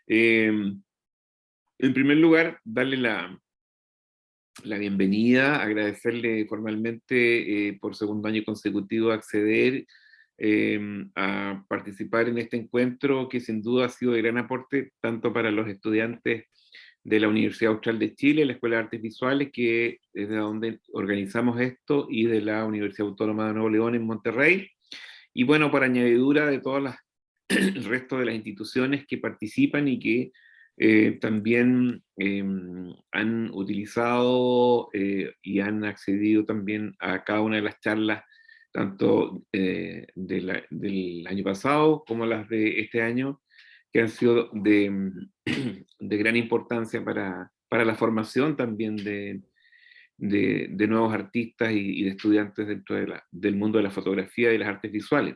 Eh, en primer lugar, darle la bienvenida, agradecerle formalmente por segundo año consecutivo acceder a participar en este encuentro que sin duda ha sido de gran aporte tanto para los estudiantes de la Universidad Austral de Chile, la Escuela de Artes Visuales, que es de donde organizamos esto, y de la Universidad Autónoma de Nuevo León en Monterrey. Y bueno, por añadidura de todas las el resto de las instituciones que participan y que también han utilizado y han accedido también a cada una de las charlas, tanto del año pasado como las de este año, que han sido de gran importancia para la formación también de nuevos artistas y de estudiantes dentro del mundo de la fotografía y de las artes visuales.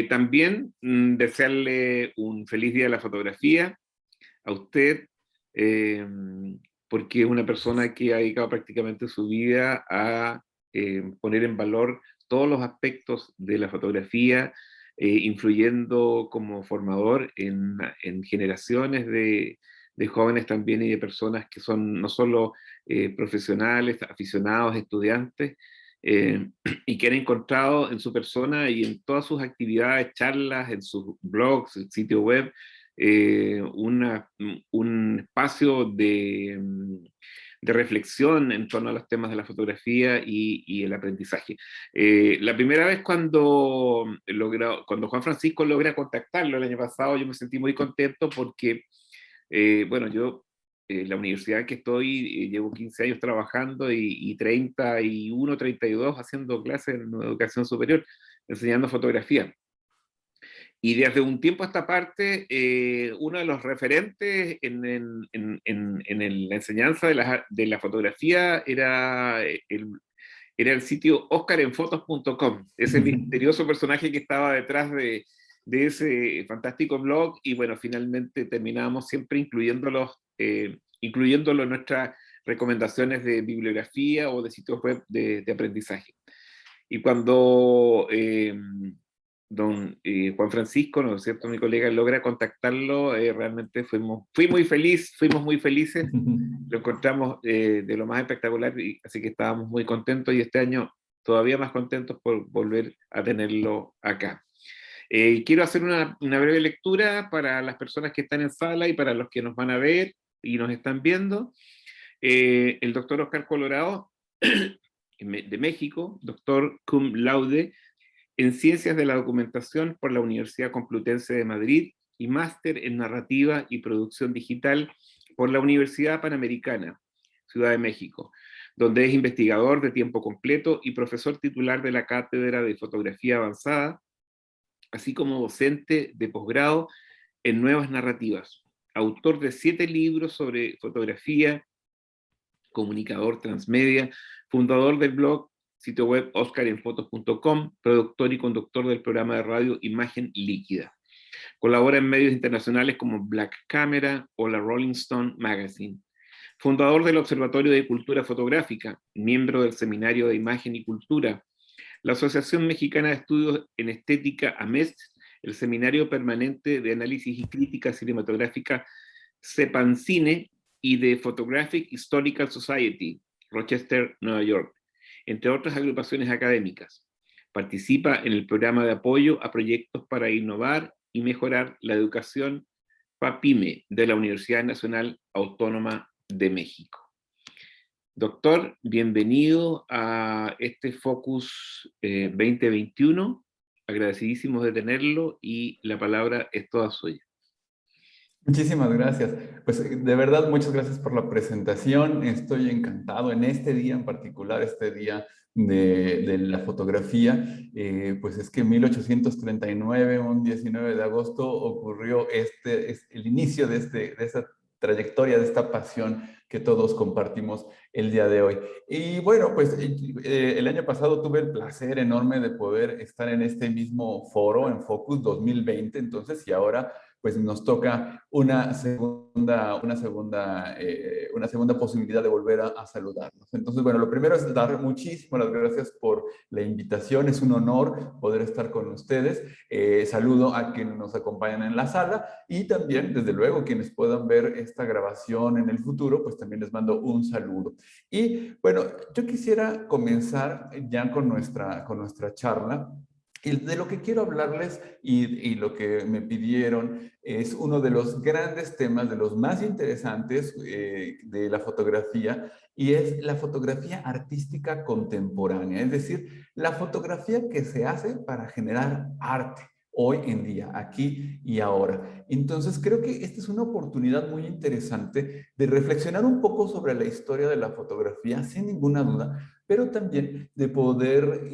También desearle un feliz día de la fotografía a usted, eh, porque es una persona que ha dedicado prácticamente su vida a poner en valor todos los aspectos de la fotografía, influyendo como formador en generaciones de jóvenes también y de personas que son no solo profesionales, aficionados, estudiantes, eh, y que han encontrado en su persona y en todas sus actividades, charlas, en sus blogs, el sitio web, un espacio de reflexión en torno a los temas de la fotografía y el aprendizaje. La primera vez cuando Juan Francisco logra contactarlo el año pasado, yo me sentí muy contento porque, bueno, yo la universidad en que estoy, llevo 15 años trabajando y 31, 32 haciendo clases en educación superior, enseñando fotografía. Y desde un tiempo a esta parte, uno de los referentes en la enseñanza de la fotografía era el sitio oscarenfotos.com, ese misterioso personaje que estaba detrás de ese fantástico blog, y bueno, finalmente terminábamos siempre incluyéndolo en nuestras recomendaciones de bibliografía o de sitios web de aprendizaje. Y cuando don Juan Francisco, ¿no es cierto?, mi colega, logra contactarlo, realmente fuimos muy felices, lo encontramos de lo más espectacular, así que estábamos muy contentos, y este año todavía más contentos por volver a tenerlo acá. Quiero hacer una breve lectura para las personas que están en sala y para los que nos van a ver y nos están viendo. El doctor Oscar Colorado, de México, doctor cum laude en Ciencias de la Documentación por la Universidad Complutense de Madrid y máster en Narrativa y Producción Digital por la Universidad Panamericana, Ciudad de México, donde es investigador de tiempo completo y profesor titular de la Cátedra de Fotografía Avanzada, así como docente de posgrado en Nuevas Narrativas, autor de 7 libros sobre fotografía, comunicador transmedia, fundador del blog, sitio web oscarenfotos.com, productor y conductor del programa de radio Imagen Líquida. Colabora en medios internacionales como Black Camera o la Rolling Stone Magazine. Fundador del Observatorio de Cultura Fotográfica, miembro del Seminario de Imagen y Cultura, la Asociación Mexicana de Estudios en Estética AMEST, el Seminario Permanente de Análisis y Crítica Cinematográfica CEPANCINE y de Photographic Historical Society, Rochester, Nueva York, entre otras agrupaciones académicas. Participa en el programa de apoyo a proyectos para innovar y mejorar la educación PAPIME de la Universidad Nacional Autónoma de México. Doctor, bienvenido a este Focus 2021. Agradecidísimos de tenerlo y la palabra es toda suya. Muchísimas gracias. Pues de verdad, muchas gracias por la presentación. Estoy encantado en este día en particular, este día de la fotografía. Pues es que en 1839, un 19 de agosto, ocurrió el inicio de esta trayectoria, de esta pasión que todos compartimos el día de hoy. Y bueno, pues el año pasado tuve el placer enorme de poder estar en este mismo foro, en Focus 2020, entonces, y ahora pues nos toca una segunda posibilidad de volver a saludarnos. Entonces, bueno, lo primero es dar muchísimas las gracias por la invitación. Es un honor poder estar con ustedes. Saludo a quienes nos acompañan en la sala y también, desde luego, quienes puedan ver esta grabación en el futuro, pues también les mando un saludo. Y bueno, yo quisiera comenzar ya con nuestra charla. Y de lo que quiero hablarles y lo que me pidieron es uno de los grandes temas, de los más interesantes de la fotografía, y es la fotografía artística contemporánea, es decir, la fotografía que se hace para generar arte hoy en día, aquí y ahora. Entonces, creo que esta es una oportunidad muy interesante de reflexionar un poco sobre la historia de la fotografía, sin ninguna duda, pero también de poder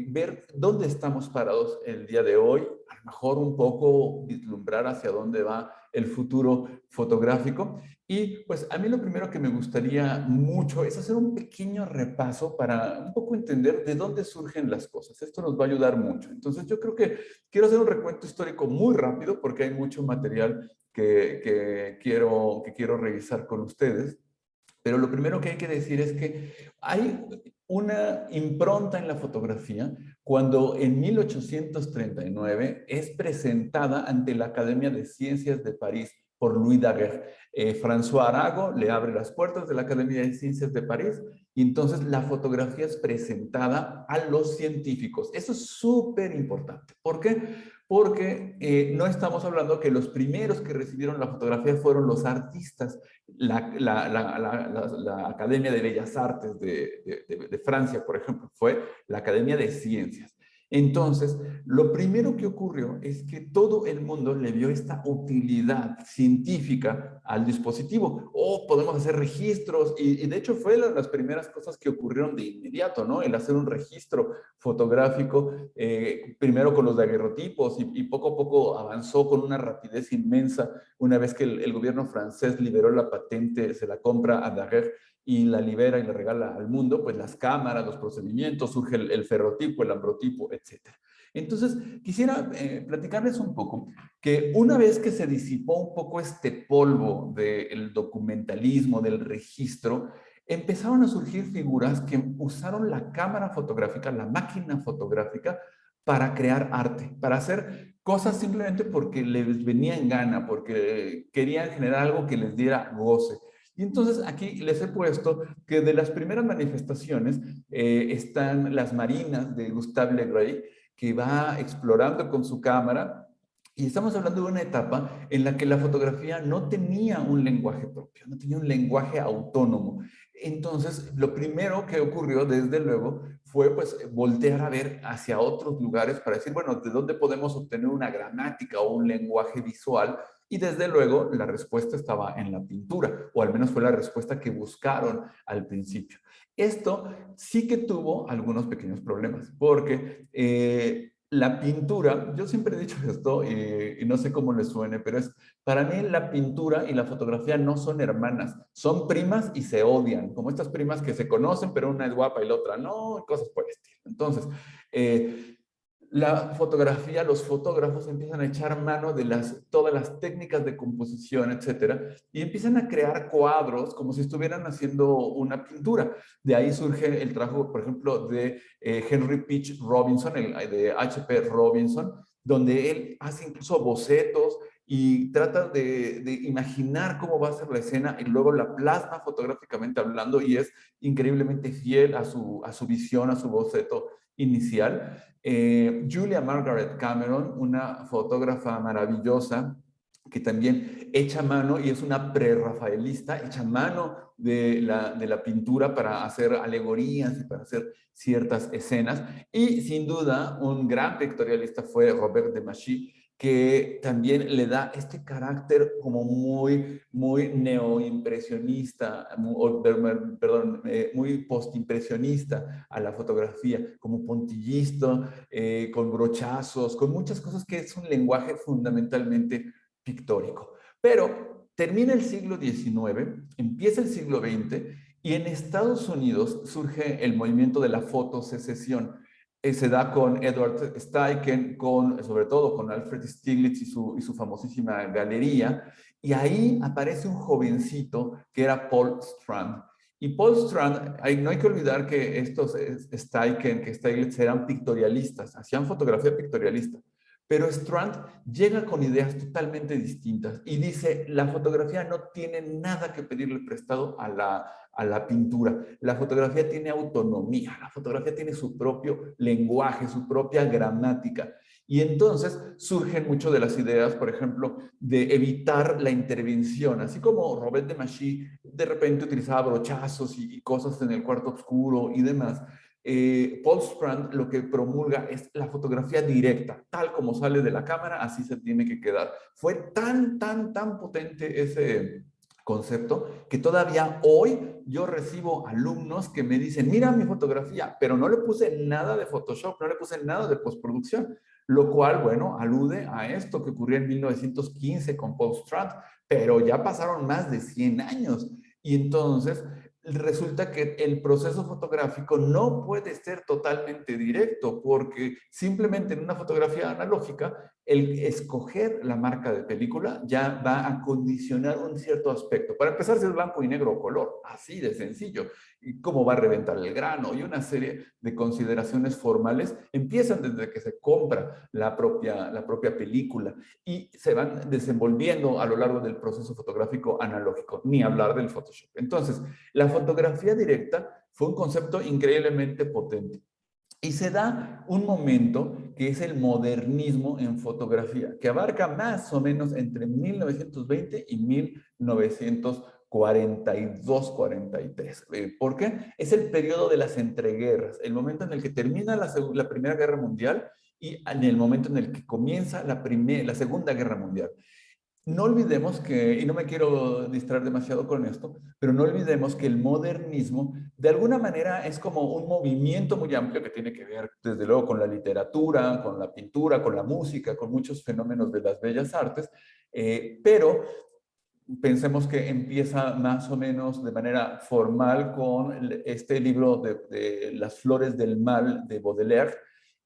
ver dónde estamos parados el día de hoy, a lo mejor un poco vislumbrar hacia dónde va el futuro fotográfico. Y pues a mí lo primero que me gustaría mucho es hacer un pequeño repaso para un poco entender de dónde surgen las cosas. Esto nos va a ayudar mucho. Entonces yo creo que quiero hacer un recuento histórico muy rápido porque hay mucho material que quiero revisar con ustedes. Pero lo primero que hay que decir es que hay una impronta en la fotografía cuando en 1839 es presentada ante la Academia de Ciencias de París por Louis Daguerre. François Arago le abre las puertas de la Academia de Ciencias de París y entonces la fotografía es presentada a los científicos. Eso es súper importante. ¿Por qué? Porque no estamos hablando que los primeros que recibieron la fotografía fueron los artistas. La Academia de Bellas Artes de Francia, por ejemplo, fue la Academia de Ciencias. Entonces, lo primero que ocurrió es que todo el mundo le vio esta utilidad científica al dispositivo. Oh, podemos hacer registros y de hecho fue las primeras cosas que ocurrieron de inmediato, ¿no? El hacer un registro fotográfico, primero con los daguerrotipos y poco a poco avanzó con una rapidez inmensa una vez que el gobierno francés liberó la patente, se la compra a Daguerre y la libera y la regala al mundo, pues las cámaras, los procedimientos, surge el ferrotipo, el ambrotipo, etc. Entonces, quisiera platicarles un poco que una vez que se disipó un poco este polvo del documentalismo, del registro, empezaron a surgir figuras que usaron la cámara fotográfica, la máquina fotográfica, para crear arte, para hacer cosas simplemente porque les venía en gana, porque querían generar algo que les diera goce. Y entonces aquí les he puesto que de las primeras manifestaciones están las marinas de Gustave Le Gray, que va explorando con su cámara. Y estamos hablando de una etapa en la que la fotografía no tenía un lenguaje propio, no tenía un lenguaje autónomo. Entonces, lo primero que ocurrió, desde luego, fue pues voltear a ver hacia otros lugares para decir, bueno, ¿de dónde podemos obtener una gramática o un lenguaje visual? Y desde luego la respuesta estaba en la pintura, o al menos fue la respuesta que buscaron al principio. Esto sí que tuvo algunos pequeños problemas, porque la pintura, yo siempre he dicho esto y no sé cómo les suene, pero es, para mí la pintura y la fotografía no son hermanas, son primas y se odian, como estas primas que se conocen, pero una es guapa y la otra no, cosas por el estilo. Entonces, la fotografía, los fotógrafos empiezan a echar mano de todas las técnicas de composición, etcétera, y empiezan a crear cuadros como si estuvieran haciendo una pintura. De ahí surge el trabajo, por ejemplo, de Henry Peach Robinson, de H.P. Robinson, donde él hace incluso bocetos y trata de imaginar cómo va a ser la escena y luego la plasma fotográficamente hablando y es increíblemente fiel a su visión, a su boceto inicial. Julia Margaret Cameron, una fotógrafa maravillosa que también echa mano y es una prerrafaelista, echa mano de la pintura para hacer alegorías y para hacer ciertas escenas. Y sin duda, un gran pictorialista fue Robert de Machy, que también le da este carácter como muy neoimpresionista, perdón, muy postimpresionista a la fotografía, como puntillisto, con brochazos, con muchas cosas que es un lenguaje fundamentalmente pictórico. Pero termina el siglo XIX, empieza el siglo XX y en Estados Unidos surge el movimiento de la fotosecesión. se da con Edward Steichen, sobre todo con Alfred Stieglitz y su famosísima galería, y ahí aparece un jovencito que era Paul Strand. Y Paul Strand, no hay que olvidar que estos Steichen, que Stieglitz eran pictorialistas, hacían fotografía pictorialista. Pero Strand llega con ideas totalmente distintas y dice, la fotografía no tiene nada que pedirle prestado a la pintura. La fotografía tiene autonomía, la fotografía tiene su propio lenguaje, su propia gramática. Y entonces surgen mucho de las ideas, por ejemplo, de evitar la intervención, así como Robert de Machy de repente utilizaba brochazos y cosas en el cuarto oscuro y demás. Paul Strand lo que promulga es la fotografía directa, tal como sale de la cámara, así se tiene que quedar. Fue tan potente ese concepto que todavía hoy yo recibo alumnos que me dicen, mira mi fotografía, pero no le puse nada de Photoshop, no le puse nada de postproducción, lo cual, bueno, alude a esto que ocurrió en 1915 con Paul Strand, pero ya pasaron más de 100 años. Y entonces resulta que el proceso fotográfico no puede ser totalmente directo, porque simplemente en una fotografía analógica, el escoger la marca de película ya va a condicionar un cierto aspecto. Para empezar, si es blanco y negro o color, así de sencillo. Y cómo va a reventar el grano y una serie de consideraciones formales empiezan desde que se compra la propia película y se van desenvolviendo a lo largo del proceso fotográfico analógico, ni hablar del Photoshop. Entonces, la fotografía directa fue un concepto increíblemente potente. Y se da un momento que es el modernismo en fotografía, que abarca más o menos entre 1920 y 1942-43. ¿Por qué? Es el periodo de las entreguerras, el momento en el que termina la Primera Guerra Mundial y en el momento en el que comienza la Segunda Guerra Mundial. No olvidemos que, y no me quiero distraer demasiado con esto, pero no olvidemos que el modernismo de alguna manera es como un movimiento muy amplio que tiene que ver desde luego con la literatura, con la pintura, con la música, con muchos fenómenos de las bellas artes, pero pensemos que empieza más o menos de manera formal con este libro de Las Flores del Mal de Baudelaire,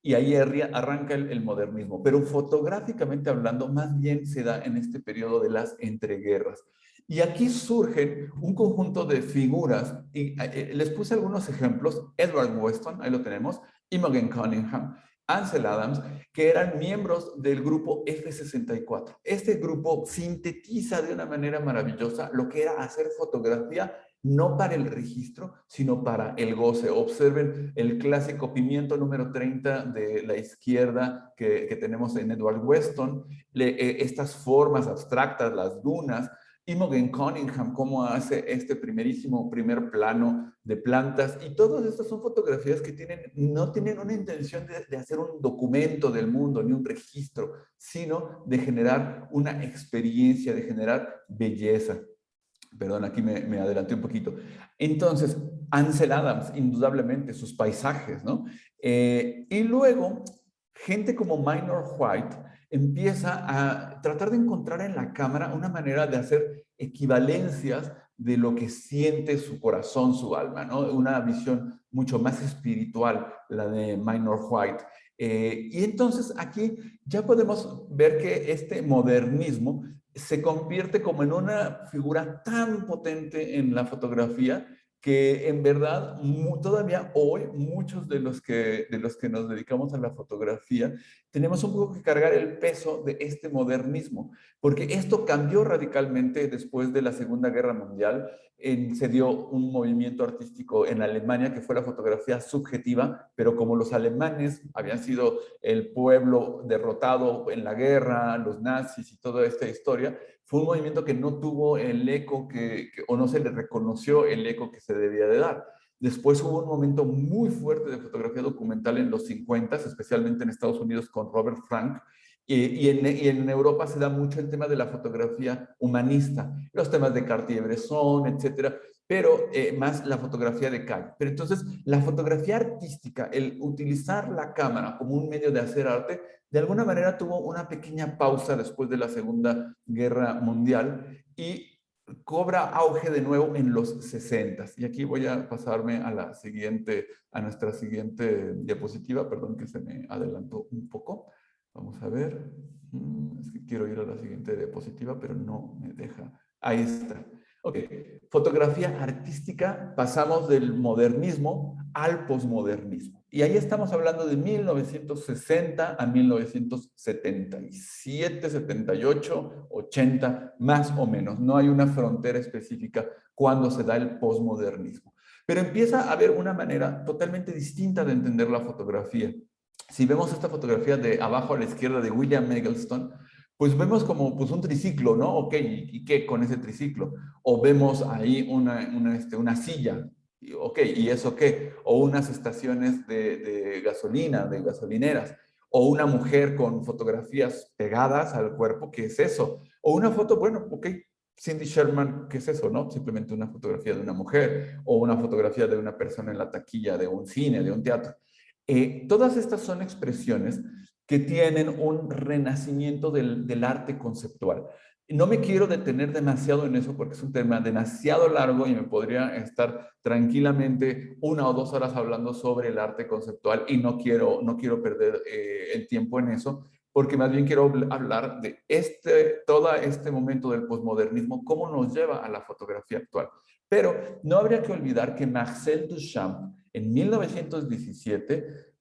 y ahí arranca el modernismo. Pero fotográficamente hablando, más bien se da en este periodo de las entreguerras. Y aquí surgen un conjunto de figuras, y les puse algunos ejemplos. Edward Weston, ahí lo tenemos, Imogen Cunningham, Ansel Adams, que eran miembros del grupo F64. Este grupo sintetiza de una manera maravillosa lo que era hacer fotografía no para el registro, sino para el goce. Observen el clásico pimiento número 30 de la izquierda que tenemos en Edward Weston, estas formas abstractas, las dunas. Imogen Cunningham, cómo hace este primer plano de plantas, y todas estas son fotografías que no tienen una intención de hacer un documento del mundo, ni un registro, sino de generar una experiencia, de generar belleza. Perdón, aquí me adelanté un poquito. Entonces, Ansel Adams, indudablemente, sus paisajes, ¿no? Y luego, gente como Minor White empieza a tratar de encontrar en la cámara una manera de hacer equivalencias de lo que siente su corazón, su alma, ¿no? Una visión mucho más espiritual, la de Minor White. Y entonces aquí ya podemos ver que este modernismo se convierte como en una figura tan potente en la fotografía que en verdad todavía hoy muchos de los que nos dedicamos a la fotografía tenemos un poco que cargar el peso de este modernismo, porque esto cambió radicalmente después de la Segunda Guerra Mundial. Se dio un movimiento artístico en Alemania que fue la fotografía subjetiva, pero como los alemanes habían sido el pueblo derrotado en la guerra, los nazis y toda esta historia, fue un movimiento que no tuvo el eco o no se le reconoció el eco que se debía de dar. Después hubo un momento muy fuerte de fotografía documental en los 50, especialmente en Estados Unidos con Robert Frank, y en Europa se da mucho el tema de la fotografía humanista, los temas de Cartier-Bresson, etcétera, pero más la fotografía de calle. Pero entonces, la fotografía artística, el utilizar la cámara como un medio de hacer arte, de alguna manera tuvo una pequeña pausa después de la Segunda Guerra Mundial y cobra auge de nuevo en los 60. Y aquí voy a pasarme a nuestra siguiente diapositiva, perdón que se me adelantó un poco. Vamos a ver, es que quiero ir a la siguiente diapositiva, pero no me deja. Ahí está. Ok, fotografía artística, pasamos del modernismo al posmodernismo. Y ahí estamos hablando de 1960 a 1977, 78, 80, más o menos. No hay una frontera específica cuando se da el posmodernismo. Pero empieza a haber una manera totalmente distinta de entender la fotografía. Si vemos esta fotografía de abajo a la izquierda de William Eggleston, pues vemos como pues, un triciclo, ¿no? Ok, ¿y qué con ese triciclo? O vemos ahí una silla, ok, ¿y eso qué? O unas estaciones de gasolina, de gasolineras, o una mujer con fotografías pegadas al cuerpo, ¿qué es eso? O una foto, bueno, ok, Cindy Sherman, ¿qué es eso, no? Simplemente una fotografía de una mujer, o una fotografía de una persona en la taquilla de un cine, de un teatro. Todas estas son expresiones que tienen un renacimiento del arte conceptual. No me quiero detener demasiado en eso porque es un tema demasiado largo y me podría estar tranquilamente 1 o 2 horas hablando sobre el arte conceptual y no quiero perder el tiempo en eso porque más bien quiero hablar de todo este momento del posmodernismo, cómo nos lleva a la fotografía actual. Pero no habría que olvidar que Marcel Duchamp en 1917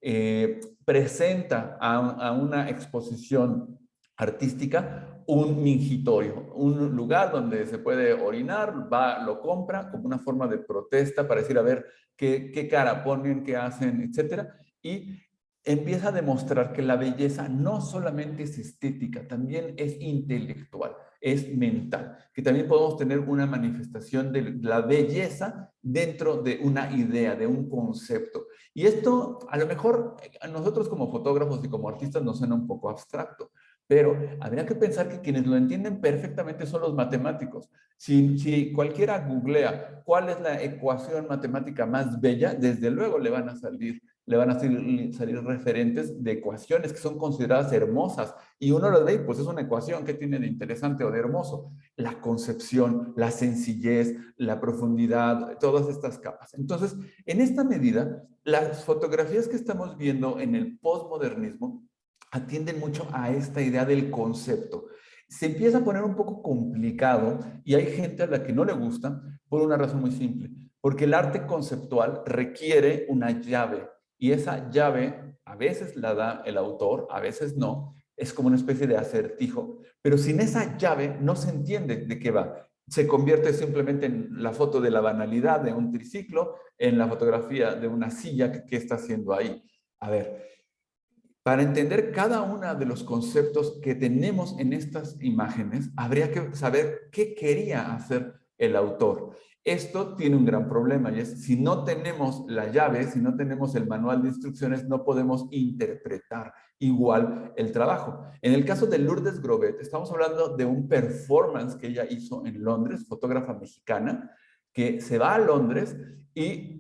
presenta a una exposición artística un mingitorio, un lugar donde se puede orinar, va, lo compra como una forma de protesta para decir, a ver, qué cara ponen, qué hacen, etcétera, y empieza a demostrar que la belleza no solamente es estética, también es intelectual, es mental, que también podemos tener una manifestación de la belleza dentro de una idea, de un concepto. Y esto a lo mejor a nosotros como fotógrafos y como artistas nos suena un poco abstracto, pero habría que pensar que quienes lo entienden perfectamente son los matemáticos. Si cualquiera googlea cuál es la ecuación matemática más bella, desde luego le van a salir referentes de ecuaciones que son consideradas hermosas. Y uno lo ve y pues es una ecuación que tiene de interesante o de hermoso. La concepción, la sencillez, la profundidad, todas estas capas. Entonces, en esta medida, las fotografías que estamos viendo en el postmodernismo atienden mucho a esta idea del concepto. Se empieza a poner un poco complicado y hay gente a la que no le gusta por una razón muy simple, porque el arte conceptual requiere una llave y esa llave a veces la da el autor, a veces no, es como una especie de acertijo, pero sin esa llave no se entiende de qué va. Se convierte simplemente en la foto de la banalidad de un triciclo, en la fotografía de una silla que está haciendo ahí. A ver, para entender cada uno de los conceptos que tenemos en estas imágenes, habría que saber qué quería hacer el autor. Esto tiene un gran problema y es si no tenemos la llave, si no tenemos el manual de instrucciones, no podemos interpretar igual el trabajo. En el caso de Lourdes Grobet, estamos hablando de un performance que ella hizo en Londres, fotógrafa mexicana, que se va a Londres y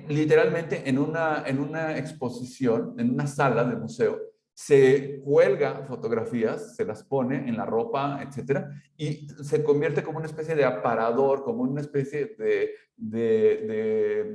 literalmente en una exposición, en una sala de museo, se cuelga fotografías, se las pone en la ropa, etcétera, y se convierte como una especie de aparador, como una especie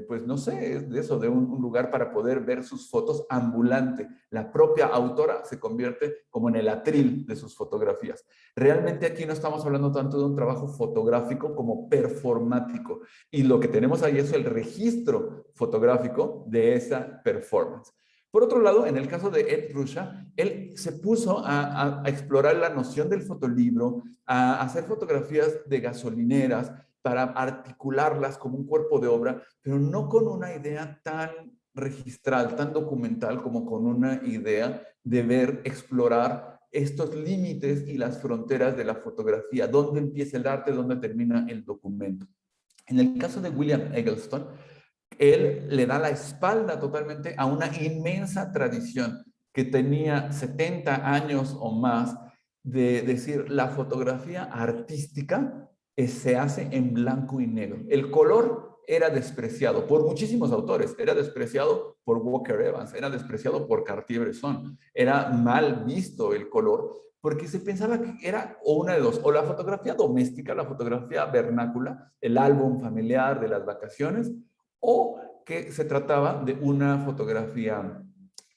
pues no sé, de eso, de un lugar para poder ver sus fotos ambulante. La propia autora se convierte como en el atril de sus fotografías. Realmente aquí no estamos hablando tanto de un trabajo fotográfico como performático. Y lo que tenemos ahí es el registro fotográfico de esa performance. Por otro lado, en el caso de Ed Ruscha, él se puso a explorar la noción del fotolibro, a hacer fotografías de gasolineras para articularlas como un cuerpo de obra, pero no con una idea tan registral, tan documental como con una idea de ver, explorar estos límites y las fronteras de la fotografía, dónde empieza el arte, dónde termina el documento. En el caso de William Eggleston, él le da la espalda totalmente a una inmensa tradición que tenía 70 años o más de decir la fotografía artística se hace en blanco y negro. El color era despreciado por muchísimos autores. Era despreciado por Walker Evans, era despreciado por Cartier-Bresson. Era mal visto el color porque se pensaba que era o una de dos, o la fotografía doméstica, la fotografía vernácula, el álbum familiar de las vacaciones, o que se trataba de una fotografía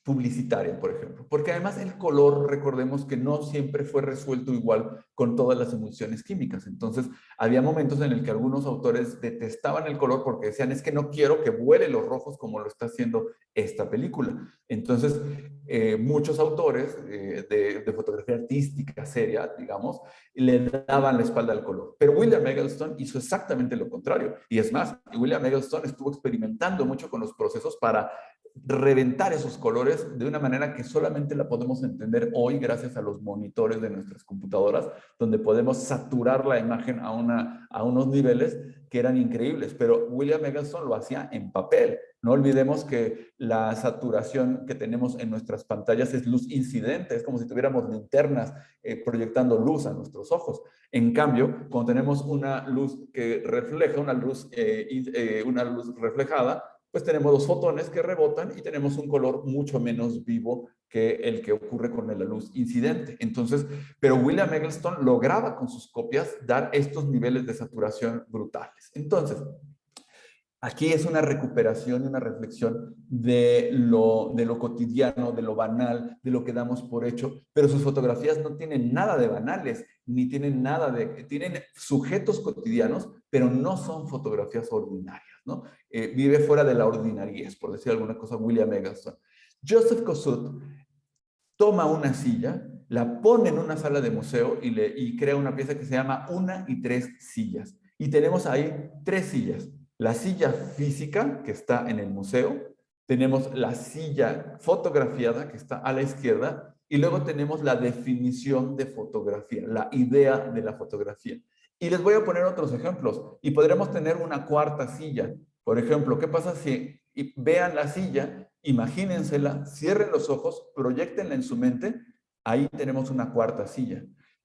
publicitaria, por ejemplo. Porque además el color, recordemos que no siempre fue resuelto igual con todas las emulsiones químicas. Entonces, había momentos en el que algunos autores detestaban el color porque decían, es que no quiero que vuele los rojos como lo está haciendo esta película. Entonces, muchos autores de fotografía artística seria, digamos, le daban la espalda al color. Pero William Eggleston hizo exactamente lo contrario. Y es más, William Eggleston estuvo experimentando mucho con los procesos para reventar esos colores de una manera que solamente la podemos entender hoy gracias a los monitores de nuestras computadoras, donde podemos saturar la imagen a unos niveles que eran increíbles. Pero William Eggleston lo hacía en papel. No olvidemos que la saturación que tenemos en nuestras pantallas es luz incidente, es como si tuviéramos linternas proyectando luz a nuestros ojos. En cambio, cuando tenemos una luz que refleja, una luz reflejada, pues tenemos los fotones que rebotan y tenemos un color mucho menos vivo que el que ocurre con la luz incidente. Entonces, pero William Eggleston lograba con sus copias dar estos niveles de saturación brutales. Entonces, aquí es una recuperación y una reflexión de lo cotidiano, de lo banal, de lo que damos por hecho, pero sus fotografías no tienen nada de banales, ni tienen nada de... Tienen sujetos cotidianos, pero no son fotografías ordinarias, ¿no? Vive fuera de la ordinariez, por decir alguna cosa, William Eggleston. Joseph Kosuth toma una silla, la pone en una sala de museo y crea una pieza que se llama Una y Tres Sillas. Y tenemos ahí tres sillas. La silla física, que está en el museo, tenemos la silla fotografiada, que está a la izquierda, y luego tenemos la definición de fotografía, la idea de la fotografía. Y les voy a poner otros ejemplos. Y podremos tener una cuarta silla. Por ejemplo, ¿qué pasa si vean la silla, imagínensela, cierren los ojos, proyectenla en su mente, ahí tenemos una cuarta silla.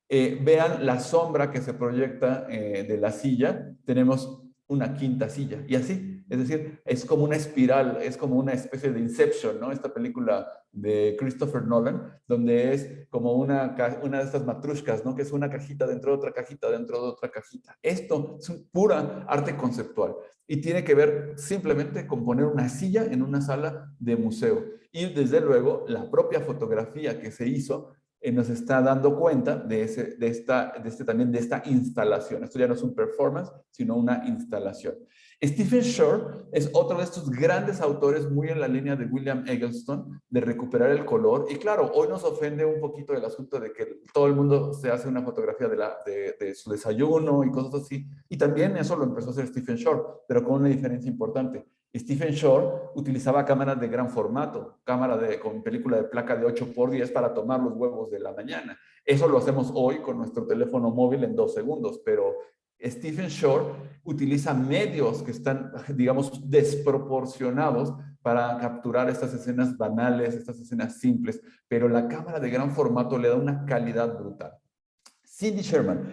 Vean la sombra que se proyecta de la silla, tenemos una quinta silla, y así, es decir, es como una espiral, es como una especie de Inception, ¿no? Esta película de Christopher Nolan, donde es como una de estas matrushkas, ¿no? Que es una cajita dentro de otra cajita, dentro de otra cajita. Esto es pura arte conceptual y tiene que ver simplemente con poner una silla en una sala de museo. Y desde luego, la propia fotografía que se hizo nos está dando cuenta también de esta instalación. Esto ya no es un performance, sino una instalación. Stephen Shore es otro de estos grandes autores muy en la línea de William Eggleston de recuperar el color. Y claro, hoy nos ofende un poquito el asunto de que todo el mundo se hace una fotografía de su desayuno y cosas así. Y también eso lo empezó a hacer Stephen Shore, pero con una diferencia importante. Stephen Shore utilizaba cámaras de gran formato, con película de placa de 8x10 para tomar los huevos de la mañana. Eso lo hacemos hoy con nuestro teléfono móvil en 2 segundos, pero Stephen Shore utiliza medios que están, digamos, desproporcionados para capturar estas escenas banales, estas escenas simples, pero la cámara de gran formato le da una calidad brutal. Cindy Sherman,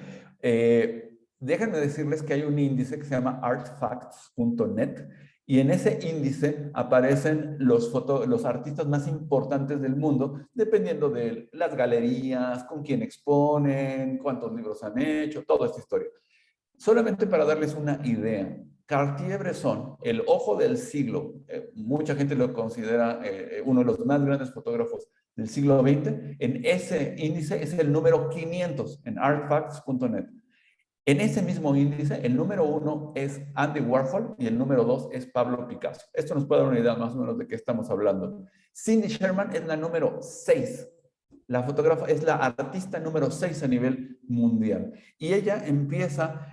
déjenme decirles que hay un índice que se llama artfacts.net y en ese índice aparecen los artistas más importantes del mundo, dependiendo de las galerías, con quién exponen, cuántos libros han hecho, toda esta historia. Solamente para darles una idea, Cartier-Bresson, el ojo del siglo, mucha gente lo considera uno de los más grandes fotógrafos del siglo XX, en ese índice es el número 500 en artfacts.net. En ese mismo índice, el número 1 es Andy Warhol y el número 2 es Pablo Picasso. Esto nos puede dar una idea más o menos de qué estamos hablando. Cindy Sherman es la número 6. La fotógrafa es la artista número 6 a nivel mundial. Y ella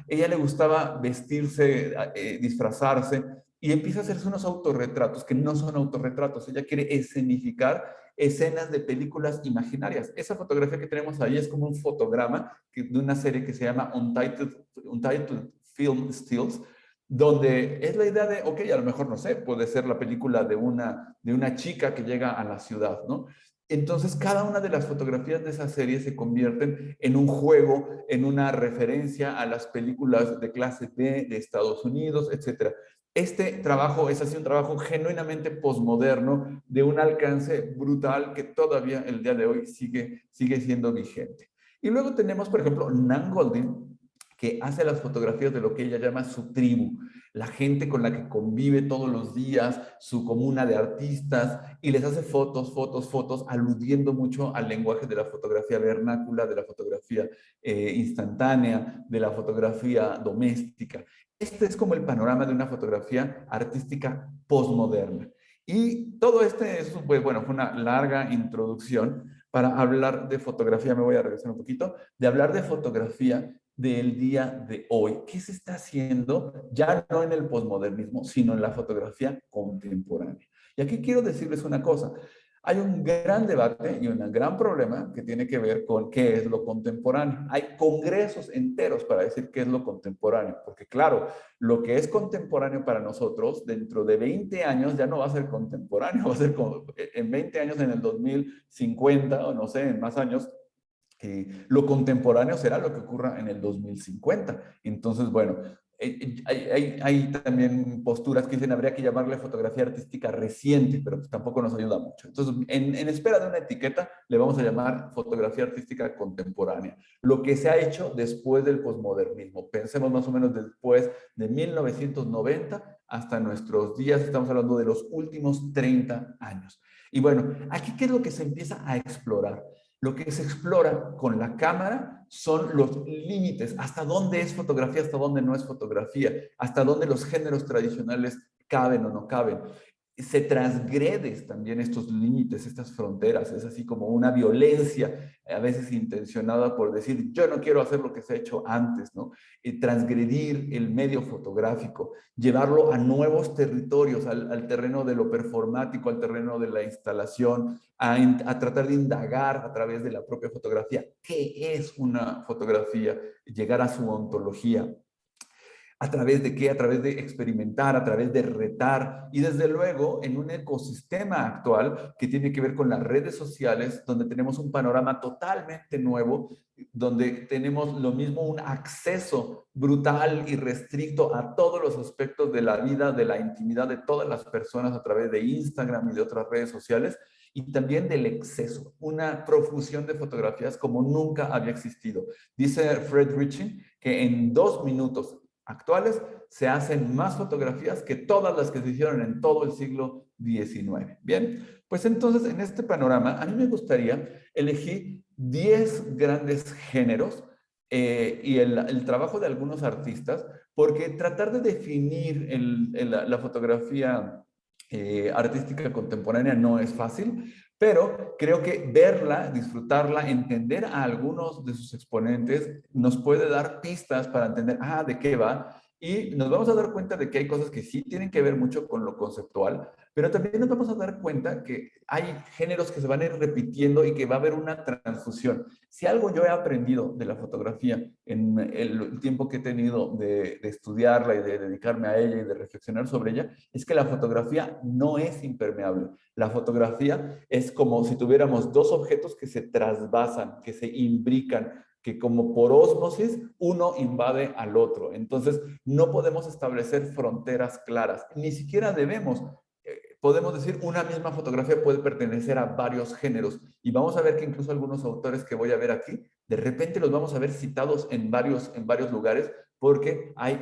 le gustaba vestirse, disfrazarse, y empieza a hacerse unos autorretratos que no son autorretratos. Ella quiere escenificar escenas de películas imaginarias. Esa fotografía que tenemos ahí es como un fotograma de una serie que se llama Untitled Film Stills, donde es la idea de, ok, a lo mejor, no sé, puede ser la película de una chica que llega a la ciudad, ¿no? Entonces, cada una de las fotografías de esa serie se convierten en un juego, en una referencia a las películas de clase B de Estados Unidos, etc. Este trabajo es así un trabajo genuinamente posmoderno de un alcance brutal que todavía el día de hoy sigue siendo vigente. Y luego tenemos, por ejemplo, Nan Goldin, que hace las fotografías de lo que ella llama su tribu, la gente con la que convive todos los días, su comuna de artistas, y les hace fotos, fotos, fotos, aludiendo mucho al lenguaje de la fotografía vernácula, de la fotografía instantánea, de la fotografía doméstica. Este es como el panorama de una fotografía artística postmoderna. Y todo pues bueno, fue una larga introducción para hablar de fotografía. Me voy a regresar un poquito, de hablar de fotografía del día de hoy. ¿Qué se está haciendo ya no en el posmodernismo, sino en la fotografía contemporánea? Y aquí quiero decirles una cosa. Hay un gran debate y un gran problema que tiene que ver con qué es lo contemporáneo. Hay congresos enteros para decir qué es lo contemporáneo, porque claro, lo que es contemporáneo para nosotros, dentro de 20 años ya no va a ser contemporáneo, va a ser como en 20 años, en el 2050 o no sé, en más años, lo contemporáneo será lo que ocurra en el 2050. Entonces, bueno, hay también posturas que dicen habría que llamarle fotografía artística reciente, pero pues tampoco nos ayuda mucho. Entonces, en espera de una etiqueta, le vamos a llamar fotografía artística contemporánea. Lo que se ha hecho después del posmodernismo. Pensemos más o menos después de 1990 hasta nuestros días, estamos hablando de los últimos 30 años. Y bueno, aquí, ¿qué es lo que se empieza a explorar? Lo que se explora con la cámara son los límites, hasta dónde es fotografía, hasta dónde no es fotografía, hasta dónde los géneros tradicionales caben o no caben. Se transgredes también estos límites, estas fronteras, es así como una violencia, a veces intencionada por decir, yo no quiero hacer lo que se ha hecho antes, ¿no? Transgredir el medio fotográfico, llevarlo a nuevos territorios, al terreno de lo performático, al terreno de la instalación, a tratar de indagar a través de la propia fotografía qué es una fotografía, llegar a su ontología. ¿A través de qué? A través de experimentar, a través de retar y desde luego en un ecosistema actual que tiene que ver con las redes sociales, donde tenemos un panorama totalmente nuevo, donde tenemos lo mismo un acceso brutal y restricto a todos los aspectos de la vida, de la intimidad de todas las personas a través de Instagram y de otras redes sociales, y también del exceso, una profusión de fotografías como nunca había existido. Dice Fred Riching que en 2 minutos actuales se hacen más fotografías que todas las que se hicieron en todo el siglo XIX. Bien, pues entonces en este panorama a mí me gustaría elegir 10 grandes géneros y el trabajo de algunos artistas, porque tratar de definir la fotografía artística contemporánea no es fácil, pero creo que verla, disfrutarla, entender a algunos de sus exponentes nos puede dar pistas para entender, de qué va. Y nos vamos a dar cuenta de que hay cosas que sí tienen que ver mucho con lo conceptual, pero también nos vamos a dar cuenta que hay géneros que se van a ir repitiendo y que va a haber una transfusión. Si algo yo he aprendido de la fotografía en el tiempo que he tenido de estudiarla y de dedicarme a ella y de reflexionar sobre ella, es que la fotografía no es impermeable. La fotografía es como si tuviéramos dos objetos que se trasvasan, que se imbrican, que como por ósmosis uno invade al otro. Entonces no podemos establecer fronteras claras, ni siquiera debemos. Podemos decir una misma fotografía puede pertenecer a varios géneros y vamos a ver que incluso algunos autores que voy a ver aquí, de repente los vamos a ver citados en varios lugares porque hay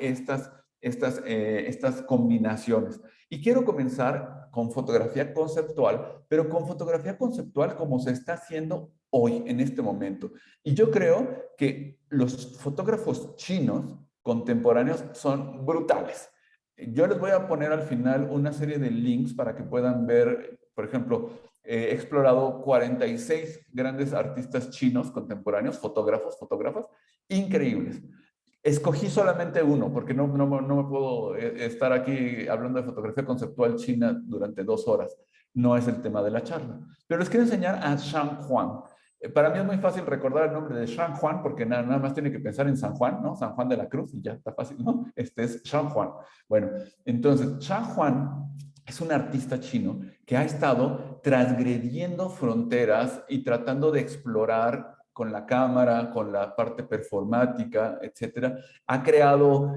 estas combinaciones. Y quiero comenzar con fotografía conceptual, pero con fotografía conceptual como se está haciendo hoy, en este momento. Y yo creo que los fotógrafos chinos contemporáneos son brutales. Yo les voy a poner al final una serie de links para que puedan ver, por ejemplo, he explorado 46 grandes artistas chinos contemporáneos, fotógrafas, increíbles. Escogí solamente uno, porque no me puedo estar aquí hablando de fotografía conceptual china durante 2 horas. No es el tema de la charla. Pero les quiero enseñar a Shang Huang. Para mí es muy fácil recordar el nombre de Shang Huang, porque nada más tiene que pensar en San Juan, ¿no? San Juan de la Cruz, y ya está fácil, ¿no? Este es Shang Huang. Bueno, entonces, Shang Huang es un artista chino que ha estado transgrediendo fronteras y tratando de explorar con la cámara, con la parte performática, etcétera, ha creado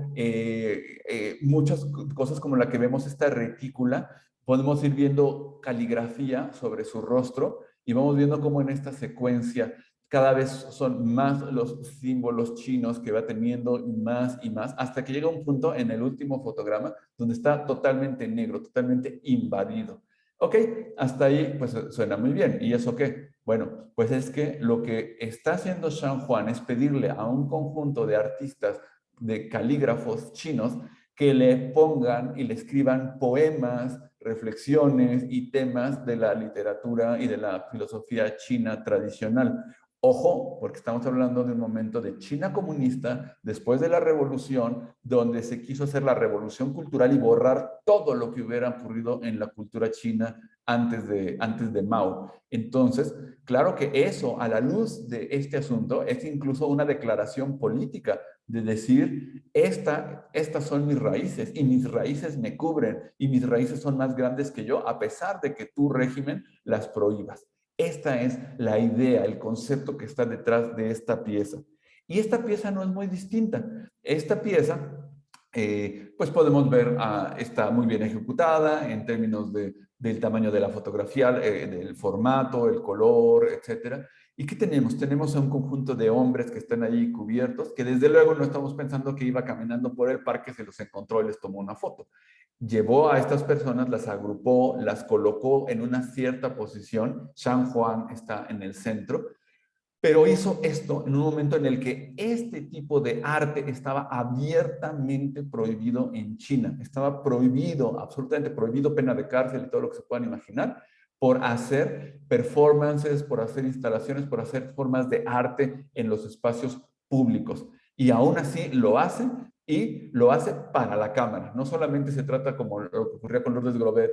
muchas cosas como la que vemos esta retícula. Podemos ir viendo caligrafía sobre su rostro y vamos viendo cómo en esta secuencia cada vez son más los símbolos chinos que va teniendo y más, hasta que llega un punto en el último fotograma donde está totalmente negro, totalmente invadido. Ok, hasta ahí pues suena muy bien. ¿Y eso qué? Bueno, pues es que lo que está haciendo Shang Juan es pedirle a un conjunto de artistas, de calígrafos chinos, que le pongan y le escriban poemas, reflexiones y temas de la literatura y de la filosofía china tradicional. Ojo, porque estamos hablando de un momento de China comunista, después de la revolución, donde se quiso hacer la revolución cultural y borrar todo lo que hubiera ocurrido en la cultura china antes de Mao. Entonces, claro que eso, a la luz de este asunto, es incluso una declaración política de decir, estas son mis raíces y mis raíces me cubren y mis raíces son más grandes que yo, a pesar de que tu régimen las prohíbas. Esta es la idea, el concepto que está detrás de esta pieza. Y esta pieza no es muy distinta. Esta pieza, pues podemos ver, está muy bien ejecutada en términos del tamaño de la fotografía, del formato, el color, etcétera. ¿Y qué tenemos? Tenemos a un conjunto de hombres que están allí cubiertos, que desde luego no estamos pensando que iba caminando por el parque, se los encontró y les tomó una foto. Llevó a estas personas, las agrupó, las colocó en una cierta posición. Shang Juan está en el centro, pero hizo esto en un momento en el que este tipo de arte estaba abiertamente prohibido en China. Estaba prohibido, absolutamente prohibido, pena de cárcel y todo lo que se puedan imaginar, por hacer performances, por hacer instalaciones, por hacer formas de arte en los espacios públicos. Y aún así lo hace y lo hace para la cámara. No solamente se trata como lo que ocurría con Lourdes Grobet,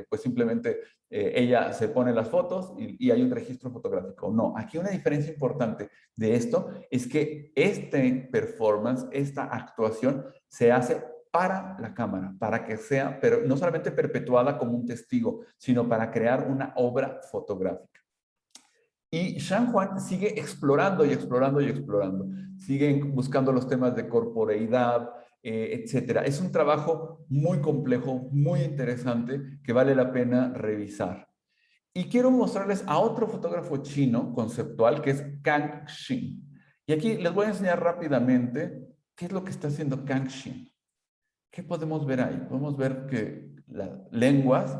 pues simplemente ella se pone las fotos y hay un registro fotográfico. No, aquí una diferencia importante de esto es que este performance, esta actuación se hace para la cámara, para que sea, pero no solamente perpetuada como un testigo, sino para crear una obra fotográfica. Y Shang Juan sigue explorando y explorando y explorando. Siguen buscando los temas de corporeidad, etcétera. Es un trabajo muy complejo, muy interesante, que vale la pena revisar. Y quiero mostrarles a otro fotógrafo chino conceptual que es Kang Xin. Y aquí les voy a enseñar rápidamente qué es lo que está haciendo Kang Xin. ¿Qué podemos ver ahí? Podemos ver que las lenguas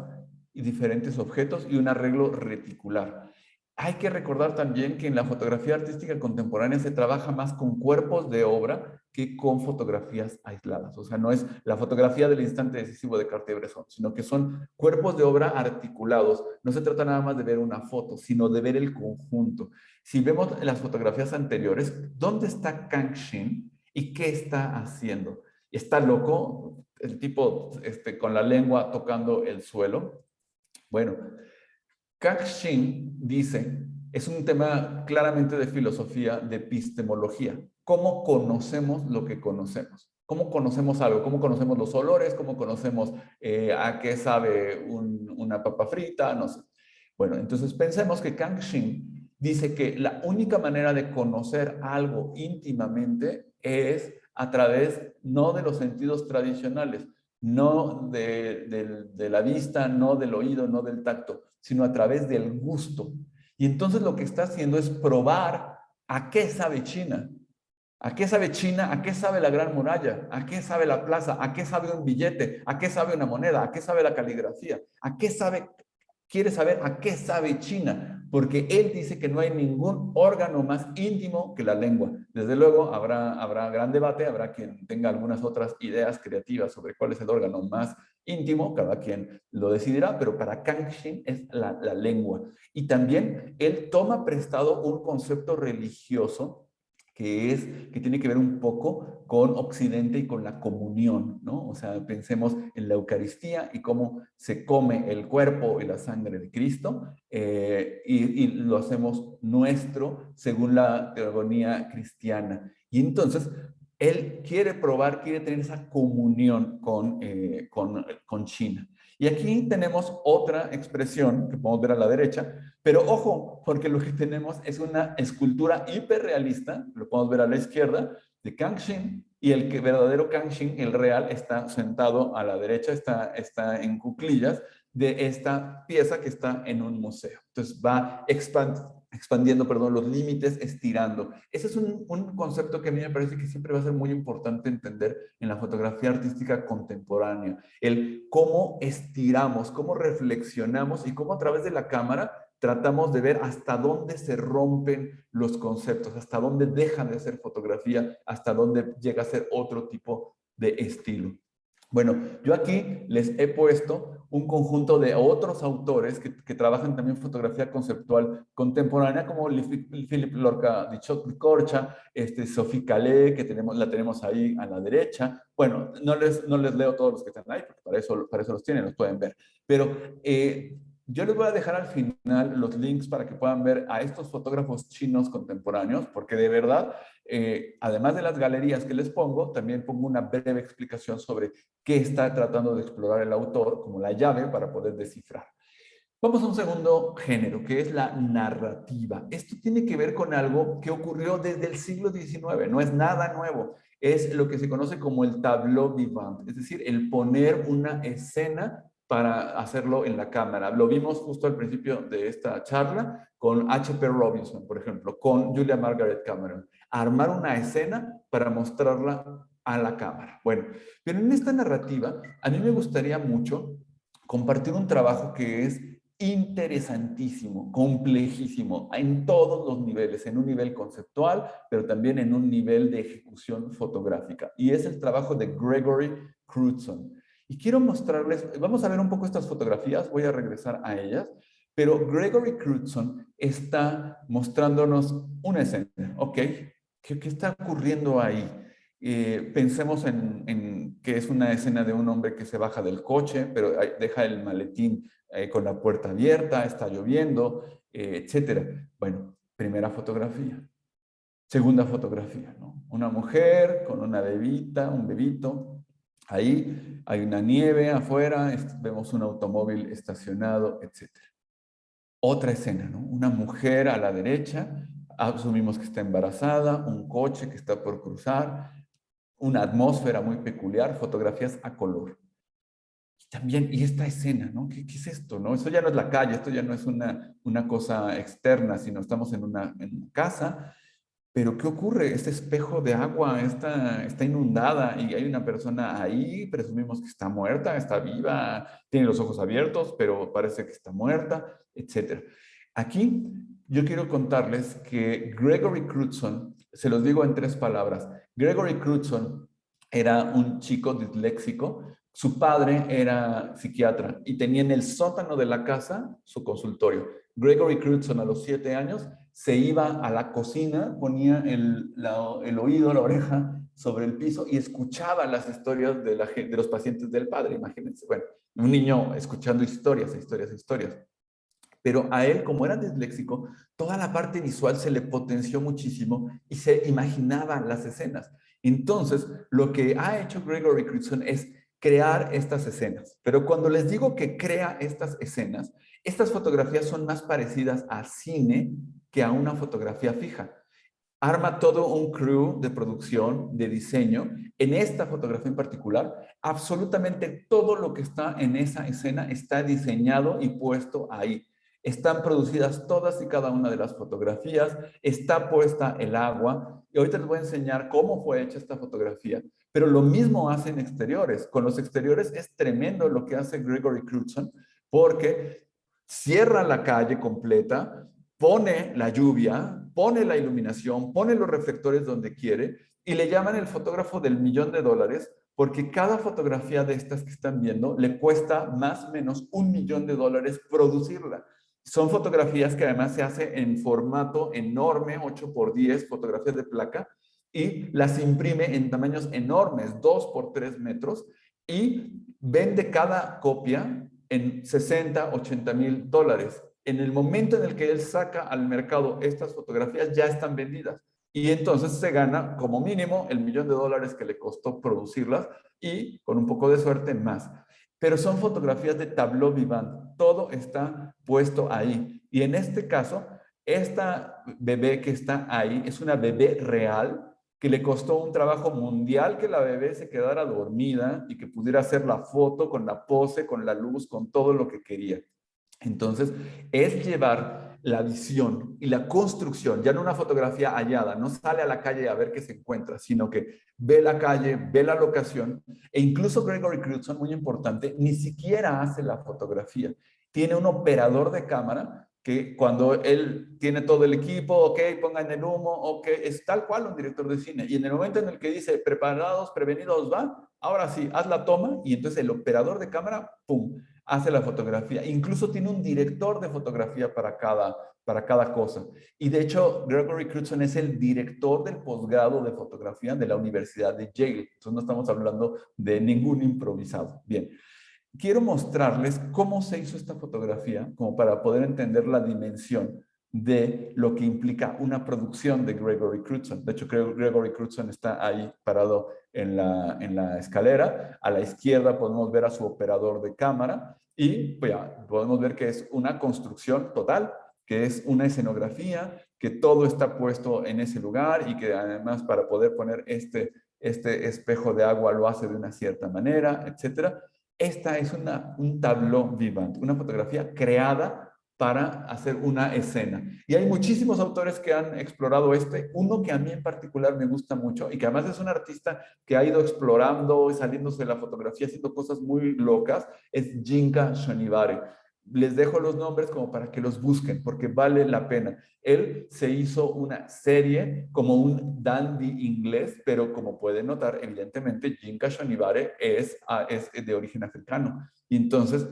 y diferentes objetos y un arreglo reticular. Hay que recordar también que en la fotografía artística contemporánea se trabaja más con cuerpos de obra que con fotografías aisladas. O sea, no es la fotografía del instante decisivo de Cartier-Bresson, sino que son cuerpos de obra articulados. No se trata nada más de ver una foto, sino de ver el conjunto. Si vemos las fotografías anteriores, ¿dónde está Kang Xin y qué está haciendo? Está loco, el tipo con la lengua tocando el suelo. Bueno, Kang-Xin dice, es un tema claramente de filosofía, de epistemología. ¿Cómo conocemos lo que conocemos? ¿Cómo conocemos algo? ¿Cómo conocemos los olores? ¿Cómo conocemos a qué sabe una papa frita? No sé. Bueno, entonces pensemos que Kang-Xin dice que la única manera de conocer algo íntimamente es a través no de los sentidos tradicionales, no de la vista, no del oído, no del tacto, sino a través del gusto. Y entonces lo que está haciendo es probar a qué sabe China. ¿A qué sabe China? ¿A qué sabe la Gran Muralla? ¿A qué sabe la plaza? ¿A qué sabe un billete? ¿A qué sabe una moneda? ¿A qué sabe la caligrafía? ¿A qué sabe? Quiere saber a qué sabe China, porque él dice que no hay ningún órgano más íntimo que la lengua. Desde luego habrá gran debate, habrá quien tenga algunas otras ideas creativas sobre cuál es el órgano más íntimo, cada quien lo decidirá, pero para Kang Xin es la lengua. Y también él toma prestado un concepto religioso que tiene que ver un poco con Occidente y con la comunión, ¿no? O sea, pensemos en la Eucaristía y cómo se come el cuerpo y la sangre de Cristo y lo hacemos nuestro según la teogonía cristiana. Y entonces, él quiere probar, quiere tener esa comunión con China. Y aquí tenemos otra expresión que podemos ver a la derecha, pero ojo, porque lo que tenemos es una escultura hiperrealista, lo podemos ver a la izquierda, de Kangxin, y el verdadero Kangxin, el real, está sentado a la derecha, está en cuclillas de esta pieza que está en un museo. Entonces va expandiendo, perdón, los límites, estirando. Ese es un concepto que a mí me parece que siempre va a ser muy importante entender en la fotografía artística contemporánea. El cómo estiramos, cómo reflexionamos y cómo a través de la cámara tratamos de ver hasta dónde se rompen los conceptos, hasta dónde dejan de ser fotografía, hasta dónde llega a ser otro tipo de estilo. Bueno, yo aquí les he puesto un conjunto de otros autores que trabajan también fotografía conceptual contemporánea, como Philip Lorca de Corcha, Sophie Calais, que la tenemos ahí a la derecha. Bueno, no les leo todos los que están ahí, porque para eso los tienen, los pueden ver. Pero yo les voy a dejar al final los links para que puedan ver a estos fotógrafos chinos contemporáneos, porque de verdad, además de las galerías que les pongo, también pongo una breve explicación sobre qué está tratando de explorar el autor como la llave para poder descifrar. Vamos a un segundo género, que es la narrativa. Esto tiene que ver con algo que ocurrió desde el siglo XIX, no es nada nuevo. Es lo que se conoce como el tableau vivant, es decir, el poner una escena para hacerlo en la cámara. Lo vimos justo al principio de esta charla con H.P. Robinson, por ejemplo, con Julia Margaret Cameron. Armar una escena para mostrarla a la cámara. Bueno, pero en esta narrativa, a mí me gustaría mucho compartir un trabajo que es interesantísimo, complejísimo, en todos los niveles, en un nivel conceptual, pero también en un nivel de ejecución fotográfica. Y es el trabajo de Gregory Crewdson. Y quiero mostrarles, vamos a ver un poco estas fotografías, voy a regresar a ellas, pero Gregory Crewdson está mostrándonos una escena, ¿ok? ¿Qué está ocurriendo ahí? Pensemos en que es una escena de un hombre que se baja del coche, pero deja el maletín con la puerta abierta, está lloviendo, etcétera. Bueno, primera fotografía. Segunda fotografía, ¿no? Una mujer con una bebita, un bebito. Ahí hay una nieve afuera, vemos un automóvil estacionado, etcétera. Otra escena, ¿no? Una mujer a la derecha, asumimos que está embarazada, un coche que está por cruzar, una atmósfera muy peculiar, fotografías a color. Y también, y esta escena, ¿no? ¿Qué es esto, no? Eso ya no es la calle, esto ya no es una cosa externa, sino estamos en una casa. Pero ¿qué ocurre? Este espejo de agua está inundada y hay una persona ahí, presumimos que está muerta, está viva, tiene los ojos abiertos, pero parece que está muerta, etc. Aquí yo quiero contarles que Gregory Crewdson, se los digo en tres palabras, Gregory Crewdson era un chico disléxico, su padre era psiquiatra y tenía en el sótano de la casa su consultorio. Gregory Crewdson a los 7 años se iba a la cocina, ponía el oído, la oreja sobre el piso y escuchaba las historias de los pacientes del padre, imagínense. Bueno, un niño escuchando historias, historias, historias. Pero a él, como era disléxico, toda la parte visual se le potenció muchísimo y se imaginaba las escenas. Entonces, lo que ha hecho Gregory Crewdson es crear estas escenas. Pero cuando les digo que crea estas escenas, estas fotografías son más parecidas a cine que a una fotografía fija. Arma todo un crew de producción, de diseño. En esta fotografía en particular, absolutamente todo lo que está en esa escena está diseñado y puesto ahí. Están producidas todas y cada una de las fotografías, está puesta el agua, y ahorita les voy a enseñar cómo fue hecha esta fotografía, pero lo mismo hacen exteriores. Con los exteriores es tremendo lo que hace Gregory Crewdson, porque cierra la calle completa, pone la lluvia, pone la iluminación, pone los reflectores donde quiere, y le llaman el fotógrafo del $1.000.000 porque cada fotografía de estas que están viendo le cuesta más o menos $1.000.000 producirla. Son fotografías que además se hace en formato enorme, 8x10, fotografías de placa, y las imprime en tamaños enormes, 2x3 metros, y vende cada copia en 60, $80.000. En el momento en el que él saca al mercado estas fotografías, ya están vendidas. Y entonces se gana como mínimo el $1.000.000 que le costó producirlas y con un poco de suerte más. pero son fotografías de tableau vivant. Todo está puesto ahí. Y en este caso, esta bebé que está ahí es una bebé real que le costó un trabajo mundial que la bebé se quedara dormida y que pudiera hacer la foto con la pose, con la luz, con todo lo que quería. Entonces, es llevar la visión y la construcción, ya no una fotografía hallada, no sale a la calle a ver qué se encuentra, sino que ve la calle, ve la locación, e incluso Gregory Crewdson, muy importante, ni siquiera hace la fotografía. Tiene un operador de cámara que cuando él tiene todo el equipo, ok, pongan el humo, ok, es tal cual un director de cine. Y en el momento en el que dice, preparados, prevenidos, va, ahora sí, haz la toma, y entonces el operador de cámara, pum, hace la fotografía. Incluso tiene un director de fotografía para cada cosa. Y de hecho, Gregory Crewdson es el director del posgrado de fotografía de la Universidad de Yale. Entonces no estamos hablando de ningún improvisado. Bien, quiero mostrarles cómo se hizo esta fotografía, como para poder entender la dimensión de lo que implica una producción de Gregory Crewdson. De hecho, creo que Gregory Crewdson está ahí parado en la escalera. A la izquierda podemos ver a su operador de cámara y pues ya, podemos ver que es una construcción total, que es una escenografía, que todo está puesto en ese lugar y que además para poder poner este espejo de agua lo hace de una cierta manera, etcétera. Esta es un tableau vivant, una fotografía creada para hacer una escena. Y hay muchísimos autores que han explorado uno que a mí en particular me gusta mucho y que además es un artista que ha ido explorando y saliéndose de la fotografía, haciendo cosas muy locas, es Jinka Shonibare. Les dejo los nombres como para que los busquen, porque vale la pena. Él se hizo una serie como un dandy inglés, pero como pueden notar, evidentemente, Jinka Shonibare es de origen africano. Y entonces,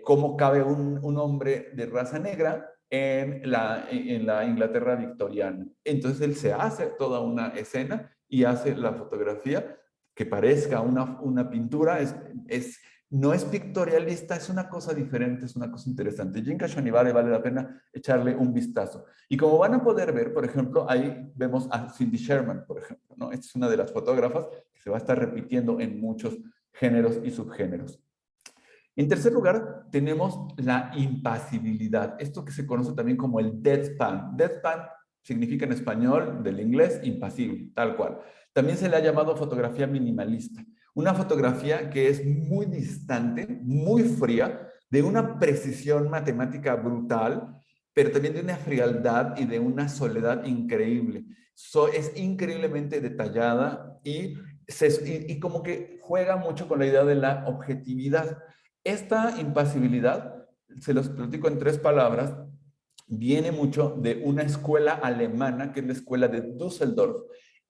¿cómo cabe un hombre de raza negra en la Inglaterra victoriana? Entonces, él se hace toda una escena y hace la fotografía que parezca una pintura, no es pictorialista, es una cosa diferente, es una cosa interesante. Jinka Shonibare vale la pena echarle un vistazo. Y como van a poder ver, por ejemplo, ahí vemos a Cindy Sherman, por ejemplo, ¿no? Esta es una de las fotógrafas que se va a estar repitiendo en muchos géneros y subgéneros. En tercer lugar, tenemos la impasibilidad, esto que se conoce también como el deadpan. Deadpan significa en español, del inglés, impasible, tal cual. También se le ha llamado fotografía minimalista, una fotografía que es muy distante, muy fría, de una precisión matemática brutal, pero también de una frialdad y de una soledad increíble. Es increíblemente detallada y como que juega mucho con la idea de la objetividad. Esta impasibilidad, se los platico en tres palabras, viene mucho de una escuela alemana, que es la escuela de Düsseldorf.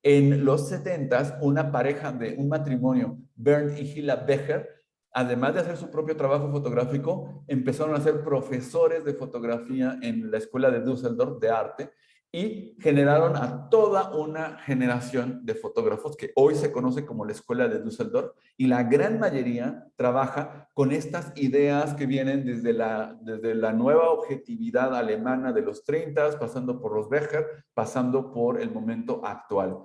En los 70, una pareja de un matrimonio, Bernd y Hilla Becher, además de hacer su propio trabajo fotográfico, empezaron a ser profesores de fotografía en la escuela de Düsseldorf de arte y generaron a toda una generación de fotógrafos que hoy se conoce como la Escuela de Düsseldorf, y la gran mayoría trabaja con estas ideas que vienen desde la nueva objetividad alemana de los 30, pasando por los Becher, pasando por el momento actual.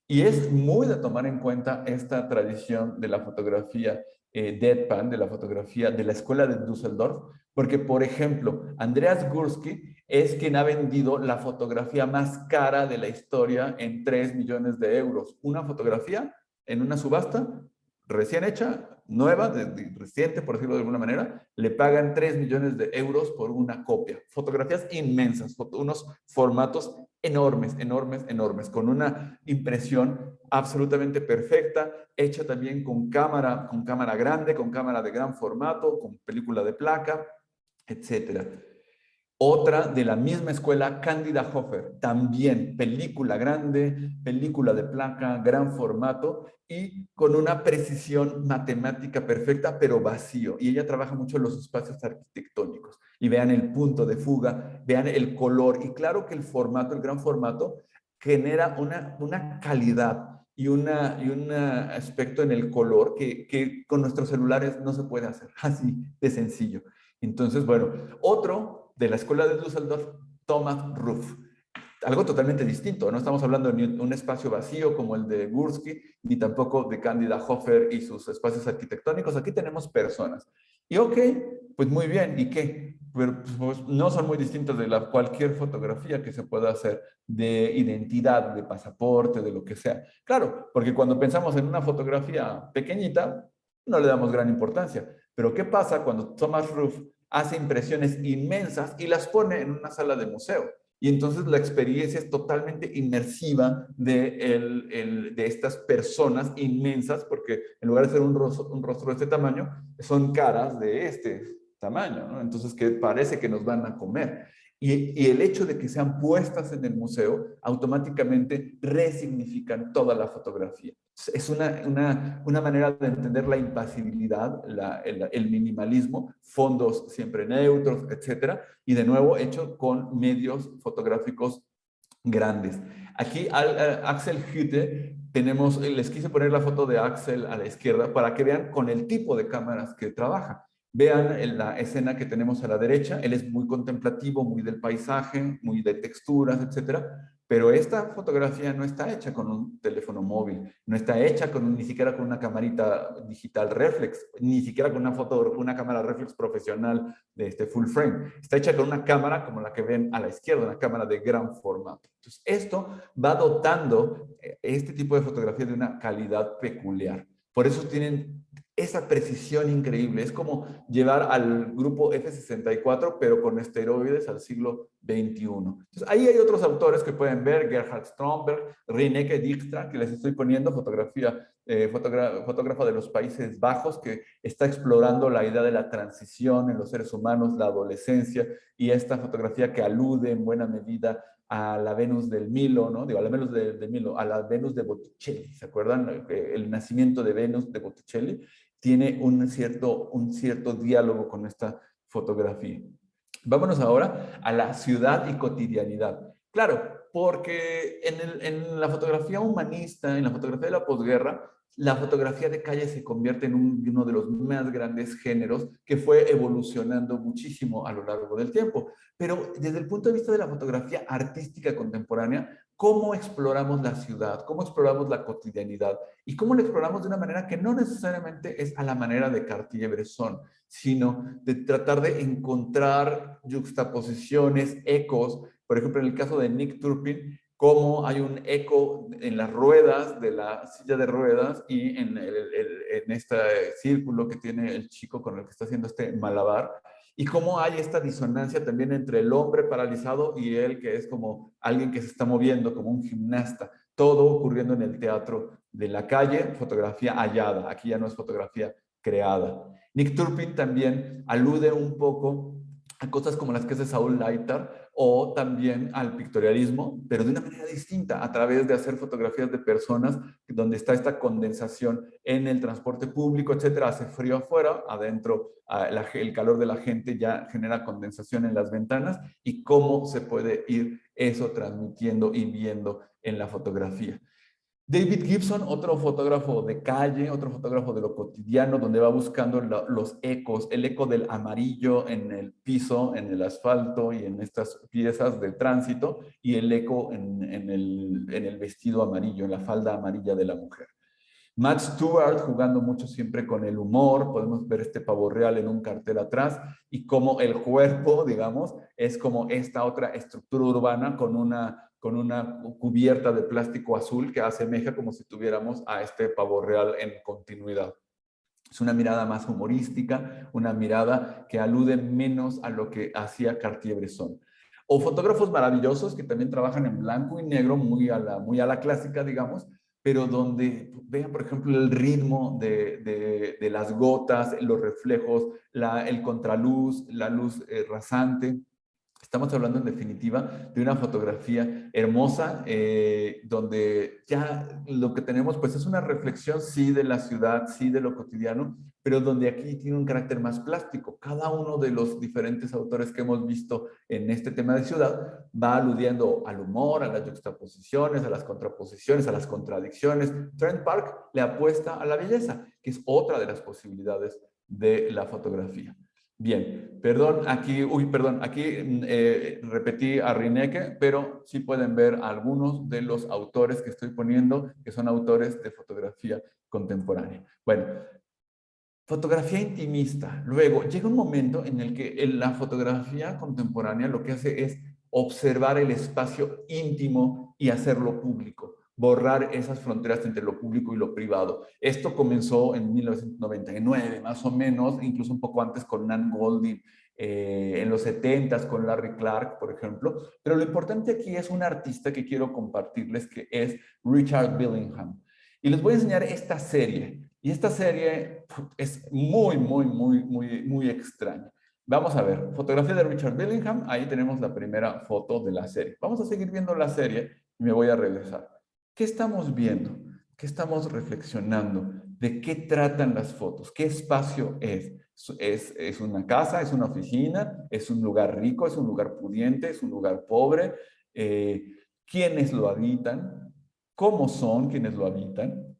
Y es muy de tomar en cuenta esta tradición de la fotografía deadpan, de la fotografía de la Escuela de Düsseldorf, porque, por ejemplo, Andreas Gursky es quien ha vendido la fotografía más cara de la historia en 3 millones de euros. Una fotografía en una subasta recién hecha, nueva, reciente, por decirlo de alguna manera, le pagan 3 millones de euros por una copia. Fotografías inmensas, unos formatos enormes, enormes, enormes, con una impresión absolutamente perfecta, hecha también con cámara grande, con cámara de gran formato, con película de placa, etcétera. Otra de la misma escuela, Cándida Hofer, también película grande, película de placa, gran formato y con una precisión matemática perfecta, pero vacío. Y ella trabaja mucho en los espacios arquitectónicos. Y vean el punto de fuga, vean el color. Y claro que el formato, el gran formato, genera una calidad y un aspecto en el color que con nuestros celulares no se puede hacer. Así de sencillo. Entonces, bueno, otro de la escuela de Düsseldorf, Thomas Ruff. algo totalmente distinto. No estamos hablando de un espacio vacío como el de Gursky, ni tampoco de Cándida Hofer y sus espacios arquitectónicos. Aquí tenemos personas. Y ok, pues muy bien, ¿y qué? Pero pues, no son muy distintas de cualquier fotografía que se pueda hacer de identidad, de pasaporte, de lo que sea. Claro, porque cuando pensamos en una fotografía pequeñita, no le damos gran importancia. Pero ¿qué pasa cuando Thomas Ruff hace impresiones inmensas y las pone en una sala de museo? Y entonces la experiencia es totalmente inmersiva de estas personas inmensas, porque en lugar de ser un rostro de este tamaño, son caras de este tamaño, ¿no? Entonces, que parece que nos van a comer. Y el hecho de que sean puestas en el museo automáticamente resignifican toda la fotografía. Es una manera de entender la impasibilidad, el minimalismo, fondos siempre neutros, etcétera, y de nuevo hecho con medios fotográficos grandes. Aquí Axel Hütte tenemos, les quise poner la foto de Axel a la izquierda para que vean con el tipo de cámaras que trabaja. Vean en la escena que tenemos a la derecha, él es muy contemplativo, muy del paisaje, muy de texturas, etcétera, pero esta fotografía no está hecha con un teléfono móvil, no está hecha ni siquiera con una camarita digital reflex, ni siquiera con una cámara reflex profesional de este full frame. Está hecha con una cámara como la que ven a la izquierda, una cámara de gran formato. Entonces, esto va dotando este tipo de fotografía de una calidad peculiar. Por eso tienen esa precisión increíble. Es como llevar al grupo F-64, pero con esteroides al siglo XXI. Entonces, ahí hay otros autores que pueden ver, Gerhard Stromberg, Rineke Dijkstra, que les estoy poniendo fotógrafo de los Países Bajos, que está explorando la idea de la transición en los seres humanos, la adolescencia, y esta fotografía que alude en buena medida a la Venus del Milo, ¿no? Digo, a la Venus de Milo, a la Venus de Botticelli, ¿se acuerdan? El nacimiento de Venus de Botticelli tiene un cierto diálogo con esta fotografía. Vámonos ahora a la ciudad y cotidianidad. Claro, porque en la fotografía humanista, en la fotografía de la posguerra, la fotografía de calle se convierte en uno de los más grandes géneros que fue evolucionando muchísimo a lo largo del tiempo. Pero desde el punto de vista de la fotografía artística contemporánea, ¿cómo exploramos la ciudad? ¿Cómo exploramos la cotidianidad? ¿Y cómo la exploramos de una manera que no necesariamente es a la manera de Cartier-Bresson, sino de tratar de encontrar juxtaposiciones, ecos? Por ejemplo, en el caso de Nick Turpin, cómo hay un eco en las ruedas de la silla de ruedas y en este círculo que tiene el chico con el que está haciendo este malabar, y cómo hay esta disonancia también entre el hombre paralizado y él que es como alguien que se está moviendo, como un gimnasta, todo ocurriendo en el teatro de la calle, fotografía hallada, aquí ya no es fotografía creada. Nick Turpin también alude un poco a cosas como las que hace Saul Leiter o también al pictorialismo, pero de una manera distinta, a través de hacer fotografías de personas donde está esta condensación en el transporte público, etcétera. Hace frío afuera, adentro el calor de la gente ya genera condensación en las ventanas, y cómo se puede ir eso transmitiendo y viendo en la fotografía. David Gibson, otro fotógrafo de calle, otro fotógrafo de lo cotidiano, donde va buscando los ecos, el eco del amarillo en el piso, en el asfalto y en estas piezas de tránsito, y el eco en el vestido amarillo, en la falda amarilla de la mujer. Matt Stewart jugando mucho siempre con el humor, podemos ver este pavo real en un cartel atrás, y cómo el cuerpo, digamos, es como esta otra estructura urbana con una cubierta de plástico azul que asemeja como si tuviéramos a este pavo real en continuidad. Es una mirada más humorística, una mirada que alude menos a lo que hacía Cartier-Bresson. O fotógrafos maravillosos que también trabajan en blanco y negro, muy a la clásica, digamos, pero donde vean, por ejemplo, el ritmo de las gotas, los reflejos, el contraluz, la luz rasante. Estamos hablando en definitiva de una fotografía hermosa, donde ya lo que tenemos pues es una reflexión sí de la ciudad, sí de lo cotidiano, pero donde aquí tiene un carácter más plástico. Cada uno de los diferentes autores que hemos visto en este tema de ciudad va aludiendo al humor, a las juxtaposiciones, a las contraposiciones, a las contradicciones. Trent Park le apuesta a la belleza, que es otra de las posibilidades de la fotografía. Bien, perdón, aquí repetí a Rineke, pero sí pueden ver algunos de los autores que estoy poniendo, que son autores de fotografía contemporánea. Bueno, fotografía intimista. Luego, llega un momento en el que en la fotografía contemporánea lo que hace es observar el espacio íntimo y hacerlo público, borrar esas fronteras entre lo público y lo privado. Esto comenzó en 1999, más o menos, incluso un poco antes con Nan Goldin, en los 70s con Larry Clark, por ejemplo. Pero lo importante aquí es un artista que quiero compartirles, que es Richard Billingham. Y les voy a enseñar esta serie. Y esta serie es muy extraña. Vamos a ver, fotografía de Richard Billingham, ahí tenemos la primera foto de la serie. Vamos a seguir viendo la serie y me voy a regresar. ¿Qué estamos viendo? ¿Qué estamos reflexionando? ¿De qué tratan las fotos? ¿Qué espacio es? ¿Es una casa? ¿Es una oficina? ¿Es un lugar rico? ¿Es un lugar pudiente? ¿Es un lugar pobre? ¿Quiénes lo habitan? ¿Cómo son quienes lo habitan?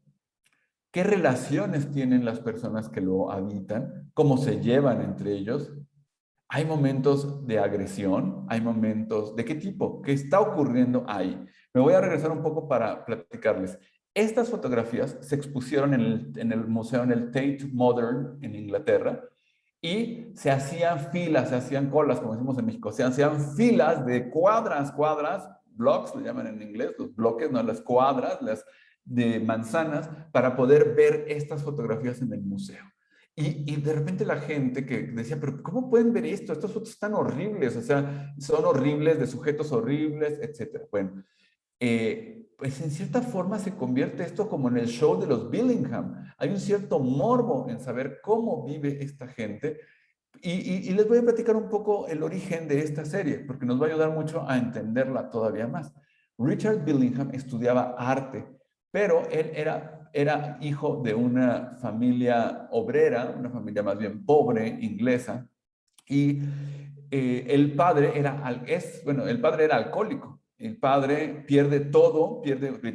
¿Qué relaciones tienen las personas que lo habitan? ¿Cómo se llevan entre ellos? ¿Hay momentos de agresión? ¿Hay momentos de qué tipo? ¿Qué está ocurriendo ahí? Me voy a regresar un poco para platicarles. Estas fotografías se expusieron en el museo, en el Tate Modern en Inglaterra, y se hacían filas, se hacían colas, como decimos en México, se hacían filas de cuadras, blocks, le llaman en inglés, los bloques, no las cuadras, las de manzanas, para poder ver estas fotografías en el museo. Y de repente la gente que decía, pero ¿cómo pueden ver esto? Estas fotos están horribles, o sea, son horribles, de sujetos horribles, etcétera. Bueno, pues en cierta forma se convierte esto como en el show de los Billingham. Hay un cierto morbo en saber cómo vive esta gente. Y les voy a platicar un poco el origen de esta serie, porque nos va a ayudar mucho a entenderla todavía más. Richard Billingham estudiaba arte, pero él era hijo de una familia obrera, una familia más bien pobre, inglesa, y el padre el padre era alcohólico. El padre pierde todo,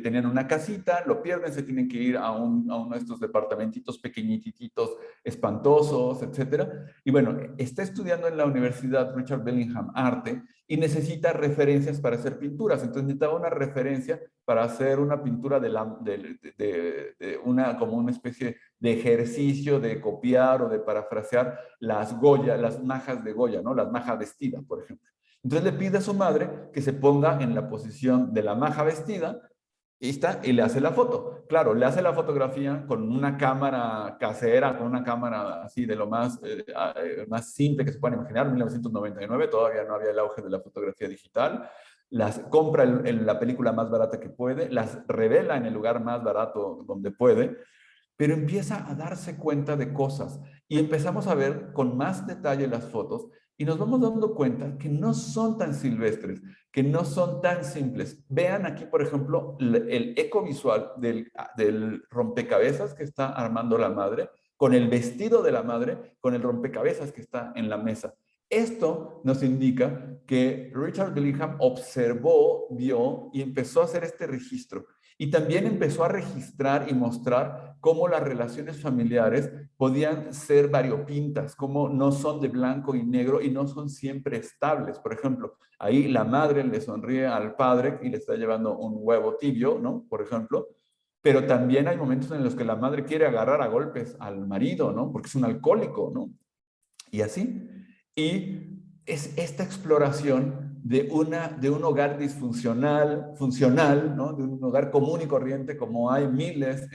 tenían una casita, lo pierden, se tienen que ir a uno de estos departamentitos pequeñititos, espantosos, etcétera. Y bueno, está estudiando en la Universidad Richard Bellingham Arte y necesita referencias para hacer pinturas. Entonces necesitaba una referencia para hacer una pintura de una, como una especie de ejercicio de copiar o de parafrasear las Goya, las majas de Goya, ¿no? Las majas vestidas, por ejemplo. Entonces le pide a su madre que se ponga en la posición de la maja vestida y le hace la foto. Claro, le hace la fotografía con una cámara casera, con una cámara así de lo más simple que se puedan imaginar. En 1999 todavía no había el auge de la fotografía digital. Las compra la película más barata que puede, las revela en el lugar más barato donde puede, pero empieza a darse cuenta de cosas y empezamos a ver con más detalle las fotos y nos vamos dando cuenta que no son tan silvestres, que no son tan simples. Vean aquí, por ejemplo, el eco visual del rompecabezas que está armando la madre, con el vestido de la madre, con el rompecabezas que está en la mesa. Esto nos indica que Richard Billingham observó, vio y empezó a hacer este registro. Y también empezó a registrar y mostrar cómo las relaciones familiares podían ser variopintas, cómo no son de blanco y negro y no son siempre estables. Por ejemplo, ahí la madre le sonríe al padre y le está llevando un huevo tibio, ¿no? Por ejemplo. Pero también hay momentos en los que la madre quiere agarrar a golpes al marido, ¿no? Porque es un alcohólico, ¿no? Y así. Y es esta exploración de un hogar disfuncional, funcional, ¿no? De un hogar común y corriente, como hay miles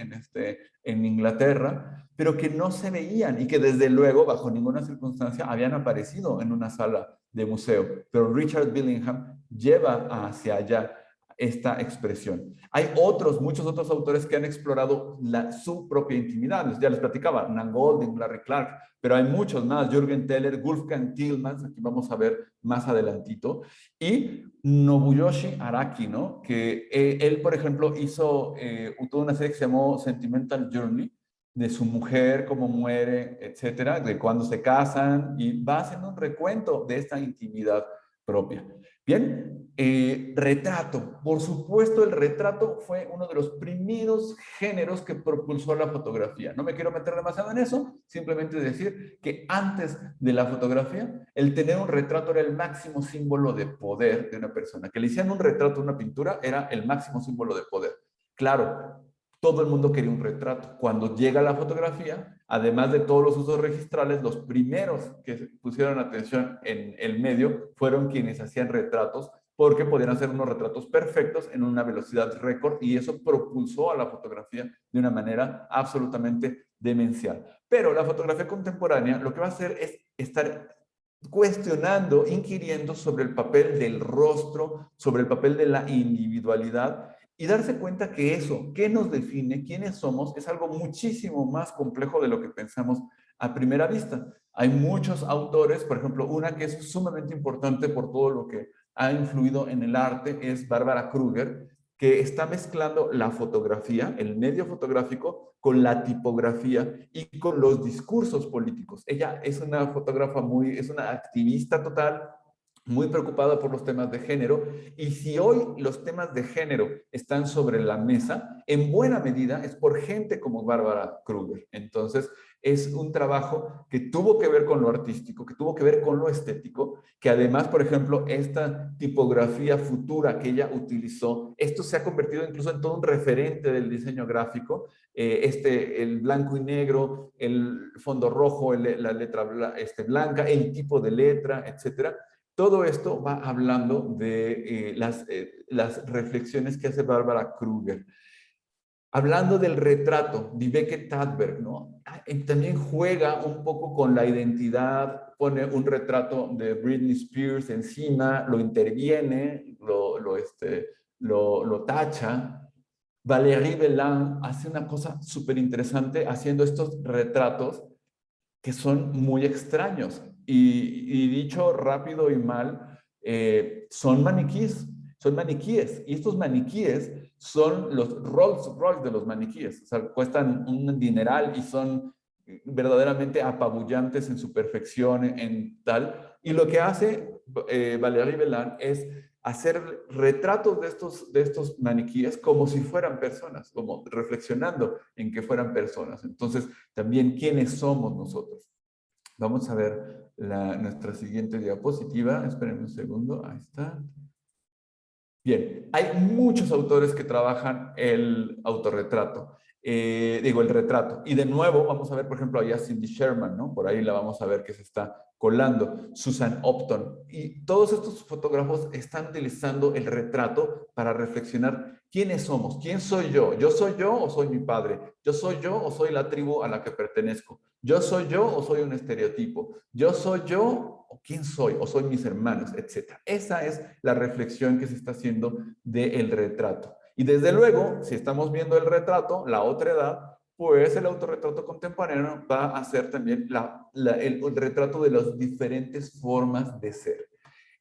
en Inglaterra, pero que no se veían y que desde luego, bajo ninguna circunstancia, habían aparecido en una sala de museo. Pero Richard Billingham lleva hacia allá esta expresión. Hay muchos otros autores que han explorado su propia intimidad. Ya les platicaba, Nan Goldin, Larry Clark, pero hay muchos más, Jürgen Teller, Wolfgang Tillmans, aquí vamos a ver más adelantito, y Nobuyoshi Araki, ¿no? Que él, por ejemplo, hizo toda una serie que se llamó Sentimental Journey, de su mujer, cómo muere, etcétera, de cuando se casan, y va haciendo un recuento de esta intimidad propia. Bien, Retrato. Por supuesto, el retrato fue uno de los primeros géneros que propulsó la fotografía. No me quiero meter demasiado en eso, simplemente decir que antes de la fotografía, el tener un retrato era el máximo símbolo de poder de una persona. Que le hicieran un retrato, una pintura, era el máximo símbolo de poder. Claro, todo el mundo quería un retrato. Cuando llega la fotografía, además de todos los usos registrales, los primeros que pusieron atención en el medio fueron quienes hacían retratos, porque podían hacer unos retratos perfectos en una velocidad récord, y eso propulsó a la fotografía de una manera absolutamente demencial. Pero la fotografía contemporánea lo que va a hacer es estar cuestionando, inquiriendo sobre el papel del rostro, sobre el papel de la individualidad, y darse cuenta que eso, que nos define, quiénes somos, es algo muchísimo más complejo de lo que pensamos a primera vista. Hay muchos autores, por ejemplo, una que es sumamente importante por todo lo que ha influido en el arte es Barbara Kruger, que está mezclando la fotografía, el medio fotográfico, con la tipografía y con los discursos políticos. Ella es una fotógrafa es una activista total, muy preocupada por los temas de género, y si hoy los temas de género están sobre la mesa, en buena medida es por gente como Bárbara Kruger. Entonces, es un trabajo que tuvo que ver con lo artístico, que tuvo que ver con lo estético, que además, por ejemplo, esta tipografía futura que ella utilizó, esto se ha convertido incluso en todo un referente del diseño gráfico, el blanco y negro, el fondo rojo, la letra blanca, el tipo de letra, etcétera. Todo esto va hablando de las reflexiones que hace Bárbara Kruger. Hablando del retrato, Viveke Tadberg, ¿no? También juega un poco con la identidad, pone un retrato de Britney Spears encima, lo interviene, lo tacha. Valérie Belin hace una cosa súper interesante haciendo estos retratos que son muy extraños. Y dicho rápido y mal, son maniquíes, son maniquíes. Y estos maniquíes son los Rolls Royce de los maniquíes. O sea, cuestan un dineral y son verdaderamente apabullantes en su perfección, en tal. Y lo que hace Valérie Belin es hacer retratos de estos maniquíes como si fueran personas, como reflexionando en que fueran personas. Entonces, también, ¿quiénes somos nosotros? Vamos a ver nuestra siguiente diapositiva. Esperen un segundo. Ahí está. Bien, hay muchos autores que trabajan el autorretrato, el retrato. Y de nuevo vamos a ver, por ejemplo, a Cindy Sherman, ¿no? Por ahí la vamos a ver que se está colando. Susan Upton. Y todos estos fotógrafos están utilizando el retrato para reflexionar quiénes somos, quién soy yo. ¿Yo soy yo o soy mi padre? ¿Yo soy yo o soy la tribu a la que pertenezco? ¿Yo soy yo o soy un estereotipo? ¿Yo soy yo o quién soy o soy mis hermanos, etcétera? Esa es la reflexión que se está haciendo del retrato. Y desde luego, si estamos viendo el retrato, la otra edad, pues el autorretrato contemporáneo va a ser también el retrato de las diferentes formas de ser.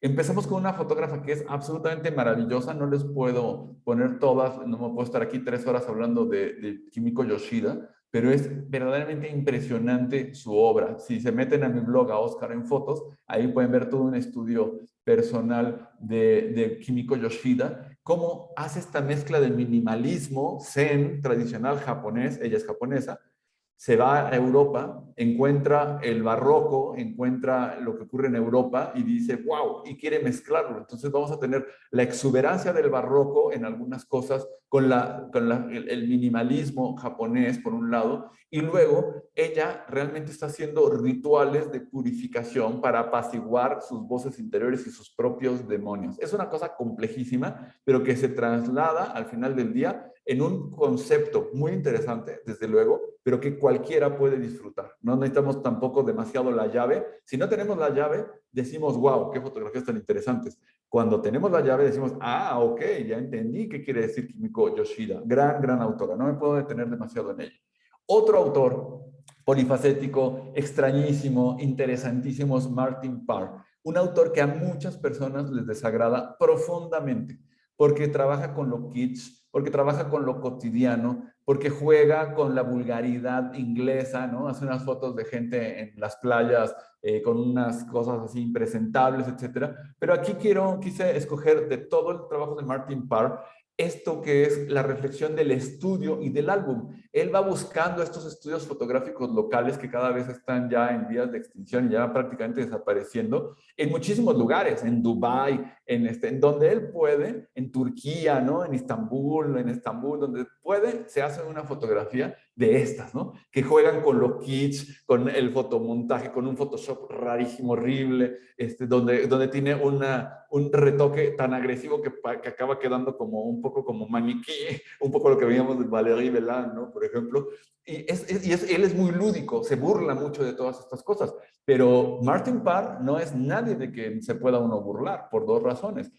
Empezamos con una fotógrafa que es absolutamente maravillosa, no les puedo poner todas, no me puedo estar aquí 3 horas hablando de Kimiko Yoshida, pero es verdaderamente impresionante su obra. Si se meten a mi blog, a Oscar en Fotos, ahí pueden ver todo un estudio personal de Kimiko Yoshida, cómo hace esta mezcla de minimalismo zen tradicional japonés, ella es japonesa, se va a Europa, encuentra el barroco, encuentra lo que ocurre en Europa y dice, wow, y quiere mezclarlo. Entonces vamos a tener la exuberancia del barroco en algunas cosas con el minimalismo japonés, por un lado, y luego ella realmente está haciendo rituales de purificación para apaciguar sus voces interiores y sus propios demonios. Es una cosa complejísima, pero que se traslada al final del día en un concepto muy interesante, desde luego, pero que cualquiera puede disfrutar. No necesitamos tampoco demasiado la llave. Si no tenemos la llave, decimos, wow, qué fotografías tan interesantes. Cuando tenemos la llave, decimos, ah, ok, ya entendí qué quiere decir Kimiko Yoshida. Gran autora. No me puedo detener demasiado en ella. Otro autor polifacético, extrañísimo, interesantísimo es Martin Parr. Un autor que a muchas personas les desagrada profundamente porque trabaja con lo kitsch, porque trabaja con lo cotidiano, porque juega con la vulgaridad inglesa, ¿no? Hace unas fotos de gente en las playas con unas cosas así impresentables, etcétera. Pero aquí quise escoger de todo el trabajo de Martin Parr esto que es la reflexión del estudio y del álbum. Él va buscando estos estudios fotográficos locales que cada vez están ya en vías de extinción y ya prácticamente desapareciendo en muchísimos lugares, en Dubái, en donde él puede, en Turquía, ¿no? En Estambul, donde puede, se hace una fotografía de estas, ¿no? Que juegan con lo kitsch, con el fotomontaje, con un Photoshop rarísimo, horrible, donde tiene un retoque tan agresivo que acaba quedando como un poco como maniquí, un poco lo que veíamos de Valérie Velan, ¿no? Por ejemplo. Y él es muy lúdico, se burla mucho de todas estas cosas, pero Martin Parr no es nadie de que se pueda uno burlar, por dos razones.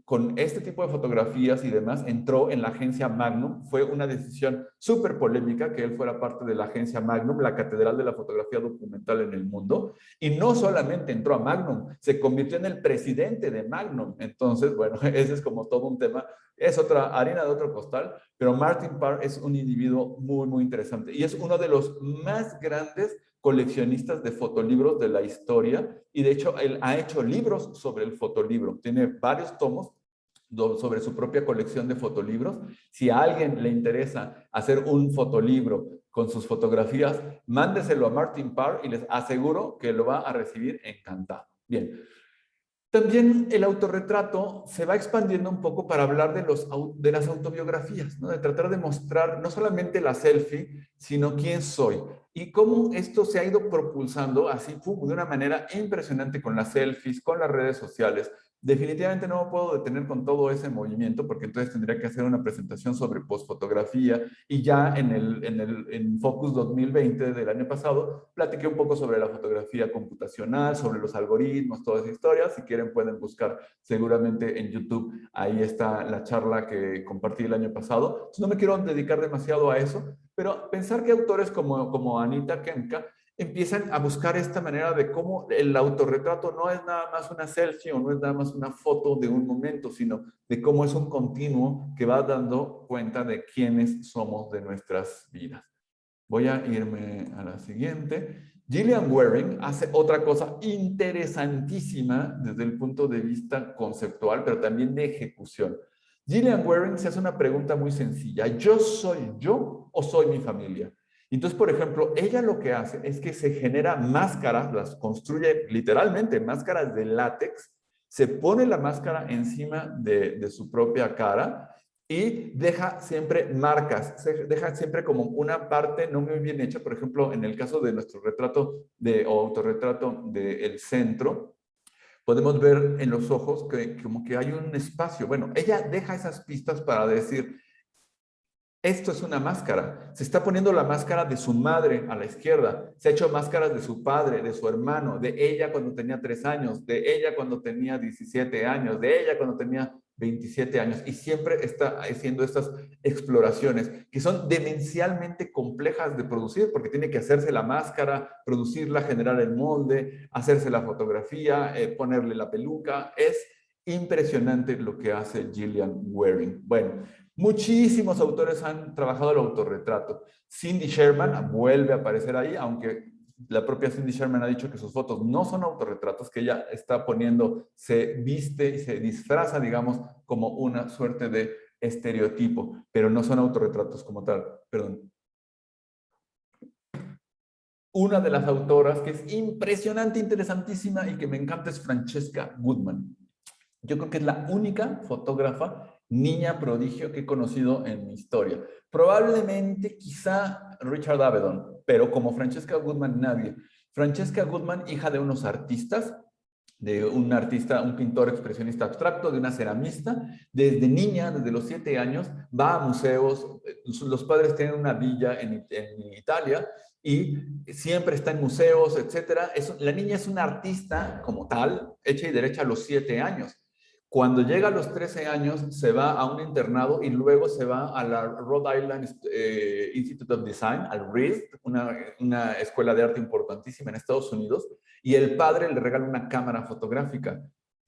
Con este tipo de fotografías y demás, entró en la agencia Magnum. Fue una decisión súper polémica que él fuera parte de la agencia Magnum, la catedral de la fotografía documental en el mundo. Y no solamente entró a Magnum, se convirtió en el presidente de Magnum. Entonces, bueno, ese es como todo un tema. Es otra harina de otro costal, pero Martin Parr es un individuo muy, muy interesante y es uno de los más grandes coleccionistas de fotolibros de la historia, y de hecho él ha hecho libros sobre el fotolibro, tiene varios tomos sobre su propia colección de fotolibros. Si a alguien le interesa hacer un fotolibro con sus fotografías, mándeselo a Martin Parr y les aseguro que lo va a recibir encantado. Bien. También el autorretrato se va expandiendo un poco para hablar de las autobiografías, ¿no? De tratar de mostrar no solamente la selfie, sino quién soy. Y cómo esto se ha ido propulsando así de una manera impresionante con las selfies, con las redes sociales. Definitivamente no me puedo detener con todo ese movimiento porque entonces tendría que hacer una presentación sobre postfotografía, y ya en Focus 2020 del año pasado platiqué un poco sobre la fotografía computacional, sobre los algoritmos, toda esa historia. Si quieren pueden buscar seguramente en YouTube, ahí está la charla que compartí el año pasado. Entonces, no me quiero dedicar demasiado a eso, pero pensar que autores como Anita Kemka empiezan a buscar esta manera de cómo el autorretrato no es nada más una selfie o no es nada más una foto de un momento, sino de cómo es un continuo que va dando cuenta de quiénes somos de nuestras vidas. Voy a irme a la siguiente. Gillian Wearing hace otra cosa interesantísima desde el punto de vista conceptual, pero también de ejecución. Gillian Wearing se hace una pregunta muy sencilla. ¿Yo soy yo o soy mi familia? Entonces, por ejemplo, ella lo que hace es que se genera máscaras, las construye literalmente, máscaras de látex, se pone la máscara encima de su propia cara y deja siempre marcas, deja siempre como una parte no muy bien hecha. Por ejemplo, en el caso de nuestro retrato o autorretrato del centro, podemos ver en los ojos que como que hay un espacio. Bueno, ella deja esas pistas para decir, esto es una máscara. Se está poniendo la máscara de su madre a la izquierda. Se ha hecho máscaras de su padre, de su hermano, de ella cuando tenía 3 años, de ella cuando tenía 17 años, de ella cuando tenía 27 años. Y siempre está haciendo estas exploraciones que son demencialmente complejas de producir porque tiene que hacerse la máscara, producirla, generar el molde, hacerse la fotografía, ponerle la peluca. Es impresionante lo que hace Gillian Wearing. Bueno, muchísimos autores han trabajado el autorretrato. Cindy Sherman vuelve a aparecer ahí, aunque la propia Cindy Sherman ha dicho que sus fotos no son autorretratos, que ella está poniendo, se viste y se disfraza, digamos, como una suerte de estereotipo, pero no son autorretratos como tal. Perdón. Una de las autoras que es impresionante, interesantísima y que me encanta es Francesca Goodman. Yo creo que es la única fotógrafa niña prodigio que he conocido en mi historia. Probablemente, quizá Richard Avedon, pero como Francesca Goodman, nadie. Francesca Goodman, hija de unos artistas, de un artista, un pintor expresionista abstracto, de una ceramista, desde niña, desde los 7 años, va a museos. Los padres tienen una villa en Italia y siempre está en museos, etcétera. La niña es una artista como tal, hecha y derecha a los 7 años. Cuando llega a los 13 años, se va a un internado y luego se va a la Rhode Island Institute of Design, al RISD, una escuela de arte importantísima en Estados Unidos, y el padre le regala una cámara fotográfica.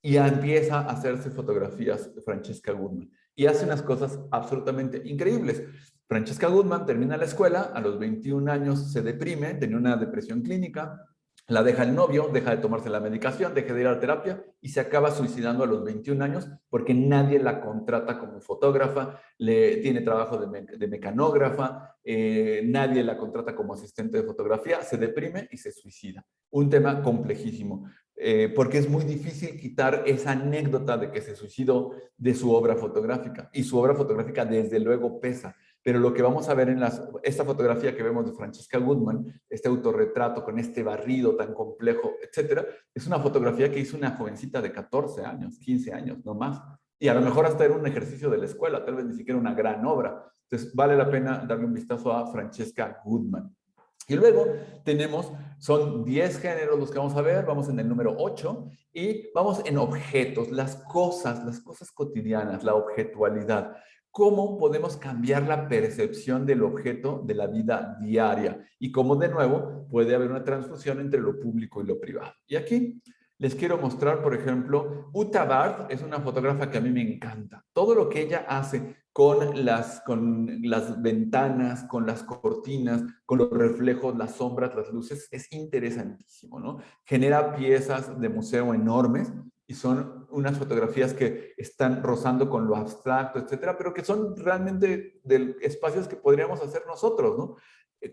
y empieza a hacerse fotografías de Francesca Goodman. Y hace unas cosas absolutamente increíbles. Francesca Goodman termina la escuela, a los 21 años se deprime, tenía una depresión clínica, la deja el novio, deja de tomarse la medicación, deja de ir a la terapia y se acaba suicidando a los 21 años porque nadie la contrata como fotógrafa, tiene trabajo de mecanógrafa, nadie la contrata como asistente de fotografía, se deprime y se suicida. Un tema complejísimo, porque es muy difícil quitar esa anécdota de que se suicidó de su obra fotográfica. Y su obra fotográfica desde luego pesa. Pero lo que vamos a ver en esta fotografía que vemos de Francesca Goodman, este autorretrato con este barrido tan complejo, etcétera, es una fotografía que hizo una jovencita de 14 años, 15 años, no más. Y a lo mejor hasta era un ejercicio de la escuela, tal vez ni siquiera una gran obra. Entonces, vale la pena darle un vistazo a Francesca Goodman. Y luego tenemos, son 10 géneros los que vamos a ver, vamos en el número 8 y vamos en objetos, las cosas cotidianas, la objetualidad. ¿Cómo podemos cambiar la percepción del objeto de la vida diaria? Y cómo de nuevo puede haber una transfusión entre lo público y lo privado. Y aquí les quiero mostrar, por ejemplo, Uta Barth es una fotógrafa que a mí me encanta. Todo lo que ella hace con las ventanas, con las cortinas, con los reflejos, las sombras, las luces, es interesantísimo, ¿no? Genera piezas de museo enormes y son unas fotografías que están rozando con lo abstracto, etcétera, pero que son realmente de espacios que podríamos hacer nosotros, ¿no?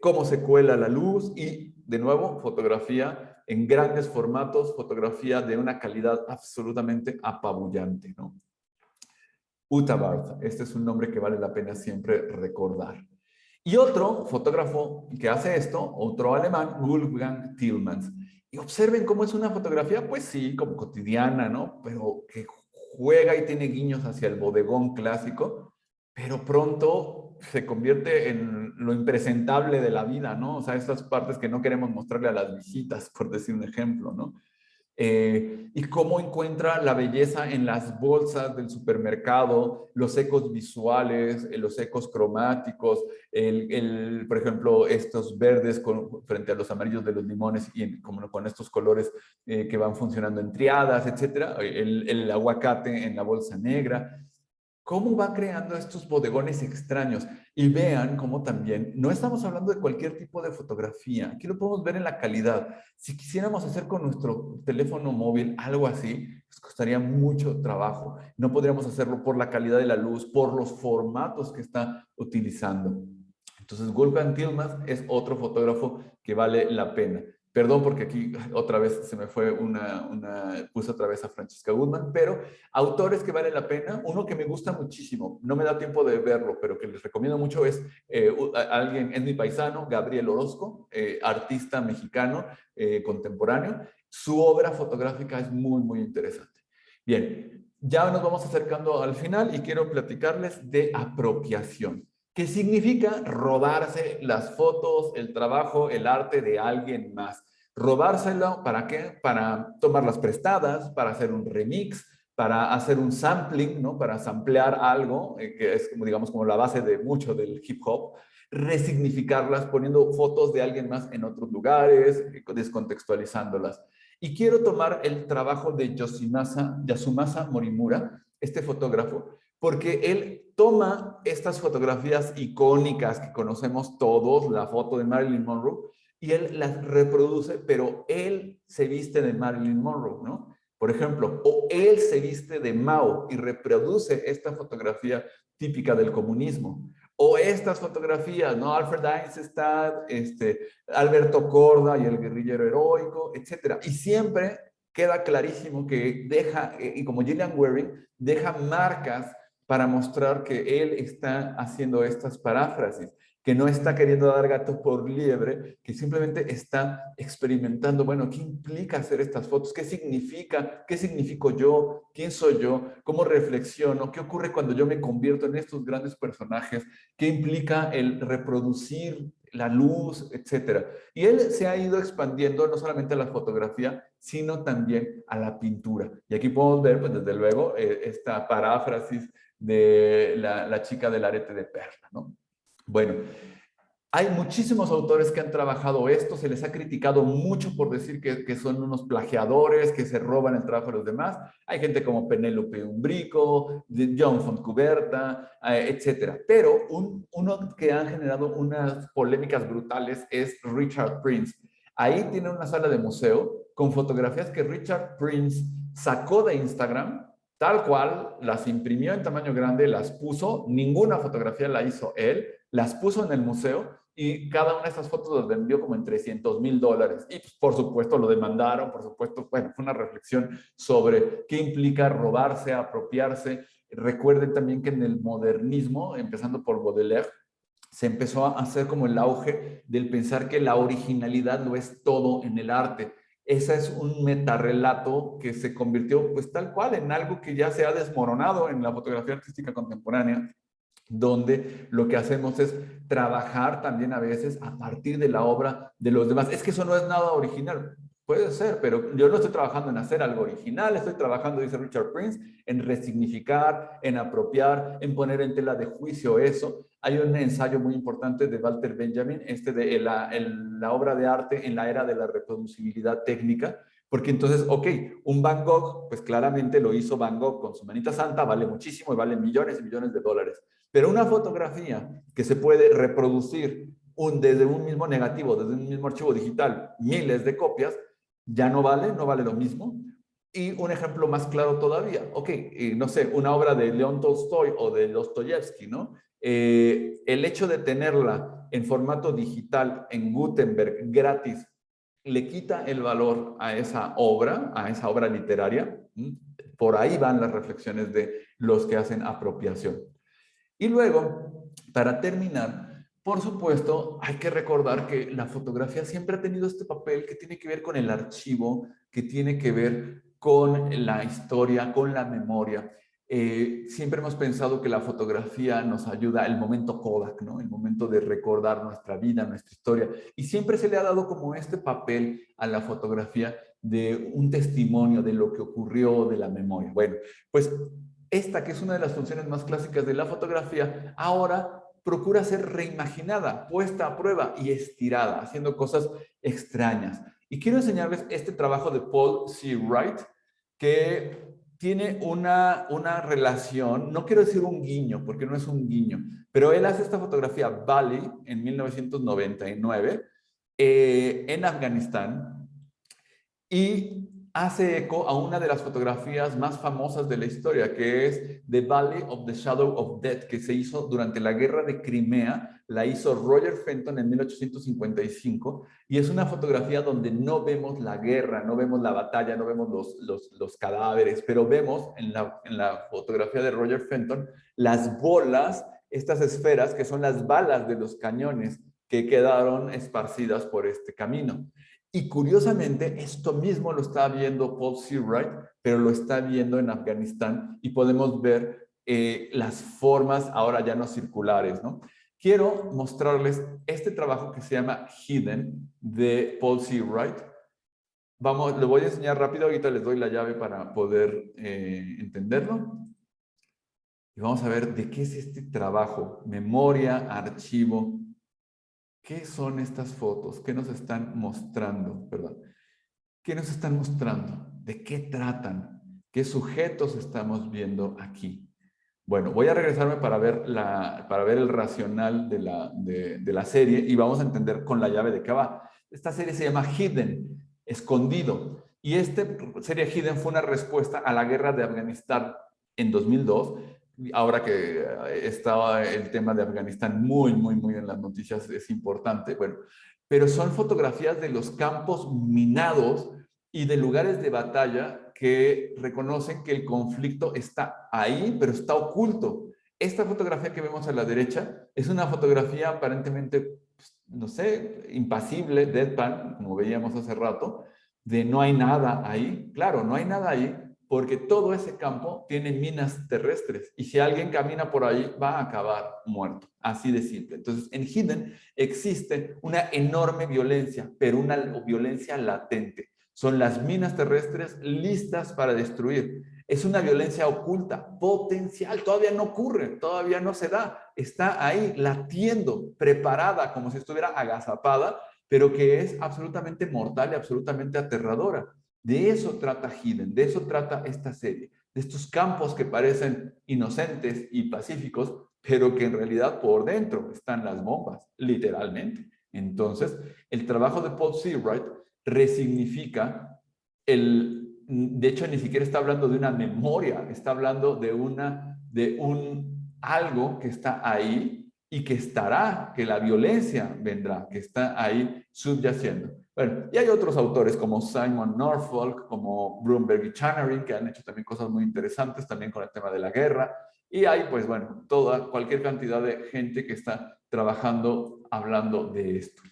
Cómo se cuela la luz y, de nuevo, fotografía en grandes formatos, fotografía de una calidad absolutamente apabullante, ¿no? Uta Barth, este es un nombre que vale la pena siempre recordar. Y otro fotógrafo que hace esto, otro alemán, Wolfgang Tillmans. Y observen cómo es una fotografía, pues sí, como cotidiana, ¿no? Pero que juega y tiene guiños hacia el bodegón clásico, pero pronto se convierte en lo impresentable de la vida, ¿no? O sea, estas partes que no queremos mostrarle a las visitas, por decir un ejemplo, ¿no? Y cómo encuentra la belleza en las bolsas del supermercado, los ecos visuales, los ecos cromáticos, por ejemplo, estos verdes frente a los amarillos de los limones y como con estos colores que van funcionando en triadas, etcétera, el aguacate en la bolsa negra. Cómo va creando estos bodegones extraños. Y vean cómo también, no estamos hablando de cualquier tipo de fotografía, aquí lo podemos ver en la calidad. Si quisiéramos hacer con nuestro teléfono móvil algo así, nos costaría mucho trabajo. No podríamos hacerlo por la calidad de la luz, por los formatos que está utilizando. Entonces, Wolfgang Tillmans es otro fotógrafo que vale la pena. Perdón porque aquí otra vez se me fue puse otra vez a Francesca Goodman, pero autores que valen la pena, uno que me gusta muchísimo, no me da tiempo de verlo, pero que les recomiendo mucho es es mi paisano, Gabriel Orozco, artista mexicano contemporáneo. Su obra fotográfica es muy, muy interesante. Bien, ya nos vamos acercando al final y quiero platicarles de apropiación. ¿Qué significa robarse las fotos, el trabajo, el arte de alguien más? Robárselo, ¿para qué? Para tomarlas prestadas, para hacer un remix, para hacer un sampling, ¿no? Para samplear algo, que es, como, digamos, como la base de mucho del hip hop, resignificarlas poniendo fotos de alguien más en otros lugares, descontextualizándolas. Y quiero tomar el trabajo de Yasumasa Morimura, este fotógrafo, porque él toma estas fotografías icónicas que conocemos todos, la foto de Marilyn Monroe, y él las reproduce, pero él se viste de Marilyn Monroe, ¿no? Por ejemplo, o él se viste de Mao y reproduce esta fotografía típica del comunismo. O estas fotografías, ¿no? Alfred Eisenstadt, Alberto Corda y el guerrillero heroico, etcétera. Y siempre queda clarísimo que deja, y como Gillian Wearing, deja marcas para mostrar que él está haciendo estas paráfrasis, que no está queriendo dar gato por liebre, que simplemente está experimentando, bueno, ¿qué implica hacer estas fotos? ¿Qué significa? ¿Qué significo yo? ¿Quién soy yo? ¿Cómo reflexiono? ¿Qué ocurre cuando yo me convierto en estos grandes personajes? ¿Qué implica el reproducir la luz, etcétera? Y él se ha ido expandiendo no solamente a la fotografía, sino también a la pintura. Y aquí podemos ver, pues desde luego, esta paráfrasis de la chica del arete de perla, ¿no? Bueno, Hay muchísimos autores que han trabajado esto, se les ha criticado mucho por decir que son unos plagiadores, que se roban el trabajo de los demás. Hay gente como Penélope Umbrico, John Fontcuberta, etcétera. Pero uno que ha generado unas polémicas brutales es Richard Prince. Ahí tiene una sala de museo con fotografías que Richard Prince sacó de Instagram, tal cual, las imprimió en tamaño grande, las puso, ninguna fotografía la hizo él, las puso en el museo y cada una de estas fotos las vendió como en $300,000. Y pues, por supuesto lo demandaron, por supuesto, bueno, fue una reflexión sobre qué implica robarse, apropiarse. Recuerden también que en el modernismo, empezando por Baudelaire, se empezó a hacer como el auge del pensar que la originalidad lo es todo en el arte. Ese es un metarrelato que se convirtió pues tal cual en algo que ya se ha desmoronado en la fotografía artística contemporánea, donde lo que hacemos es trabajar también a veces a partir de la obra de los demás. Es que eso no es nada original. Puede ser, pero yo no estoy trabajando en hacer algo original, estoy trabajando, dice Richard Prince, en resignificar, en apropiar, en poner en tela de juicio eso. Hay un ensayo muy importante de Walter Benjamin, de la obra de arte en la era de la reproducibilidad técnica, porque entonces, ok, un Van Gogh, pues claramente lo hizo Van Gogh con su manita santa, vale muchísimo y vale millones y millones de dólares. Pero una fotografía que se puede reproducir desde un mismo negativo, desde un mismo archivo digital, miles de copias, ya no vale, no vale lo mismo. Y un ejemplo más claro todavía, ok, no sé, una obra de León Tolstoy o de Dostoyevsky, ¿no? El hecho de tenerla en formato digital en Gutenberg gratis le quita el valor a esa obra literaria. Por ahí van las reflexiones de los que hacen apropiación. Y luego, para terminar, por supuesto, hay que recordar que la fotografía siempre ha tenido este papel que tiene que ver con el archivo, que tiene que ver con la historia, con la memoria. Siempre hemos pensado que la fotografía nos ayuda, el momento Kodak, ¿no? El momento de recordar nuestra vida, nuestra historia. Y siempre se le ha dado como este papel a la fotografía de un testimonio de lo que ocurrió, de la memoria. Bueno, pues esta, que es una de las funciones más clásicas de la fotografía, ahora procura ser reimaginada, puesta a prueba y estirada, haciendo cosas extrañas. Y quiero enseñarles este trabajo de Paul C. Wright, que tiene una relación, no quiero decir un guiño, porque no es un guiño, pero él hace esta fotografía Bali en 1999 en Afganistán, y hace eco a una de las fotografías más famosas de la historia, que es The Valley of the Shadow of Death, que se hizo durante la guerra de Crimea. La hizo Roger Fenton en 1855, y es una fotografía donde no vemos la guerra, no vemos la batalla, no vemos los cadáveres, pero vemos en la fotografía de Roger Fenton las bolas, estas esferas que son las balas de los cañones que quedaron esparcidas por este camino. Y curiosamente, esto mismo lo está viendo Paul C. Wright, pero lo está viendo en Afganistán, y podemos ver las formas ahora ya no circulares, ¿no? Quiero mostrarles este trabajo que se llama Hidden, de Paul C. Wright. Vamos, lo voy a enseñar rápido, ahorita les doy la llave para poder entenderlo. Y vamos a ver de qué es este trabajo, memoria, archivo. ¿Qué son estas fotos? ¿Qué nos están mostrando? Perdón. ¿Qué nos están mostrando? ¿De qué tratan? ¿Qué sujetos estamos viendo aquí? Bueno, voy a regresarme para ver el racional de la serie, y vamos a entender con la llave de qué va. Esta serie se llama Hidden, escondido. Y esta serie Hidden fue una respuesta a la guerra de Afganistán en 2002. Ahora que estaba el tema de Afganistán muy, muy, muy en las noticias, es importante. Bueno, pero son fotografías de los campos minados y de lugares de batalla que reconocen que el conflicto está ahí, pero está oculto. Esta fotografía que vemos a la derecha es una fotografía aparentemente, pues, no sé, impasible, deadpan, como veíamos hace rato, de no hay nada ahí. Claro, no hay nada ahí porque todo ese campo tiene minas terrestres, y si alguien camina por ahí va a acabar muerto, así de simple. Entonces, en Hidden existe una enorme violencia, pero una violencia latente. Son las minas terrestres listas para destruir. Es una violencia oculta, potencial, todavía no ocurre, todavía no se da, está ahí latiendo, preparada, como si estuviera agazapada, pero que es absolutamente mortal y absolutamente aterradora. De eso trata Hidden, de eso trata esta serie, de estos campos que parecen inocentes y pacíficos, pero que en realidad por dentro están las bombas, literalmente. Entonces, el trabajo de Paul Seawright resignifica de hecho, ni siquiera está hablando de una memoria, está hablando de un algo que está ahí y que estará, que la violencia vendrá, que está ahí subyaciendo. Bueno, y hay otros autores como Simon Norfolk, como Bloomberg y Channery, que han hecho también cosas muy interesantes también con el tema de la guerra. Y hay, pues bueno, cualquier cantidad de gente que está trabajando, hablando de esto.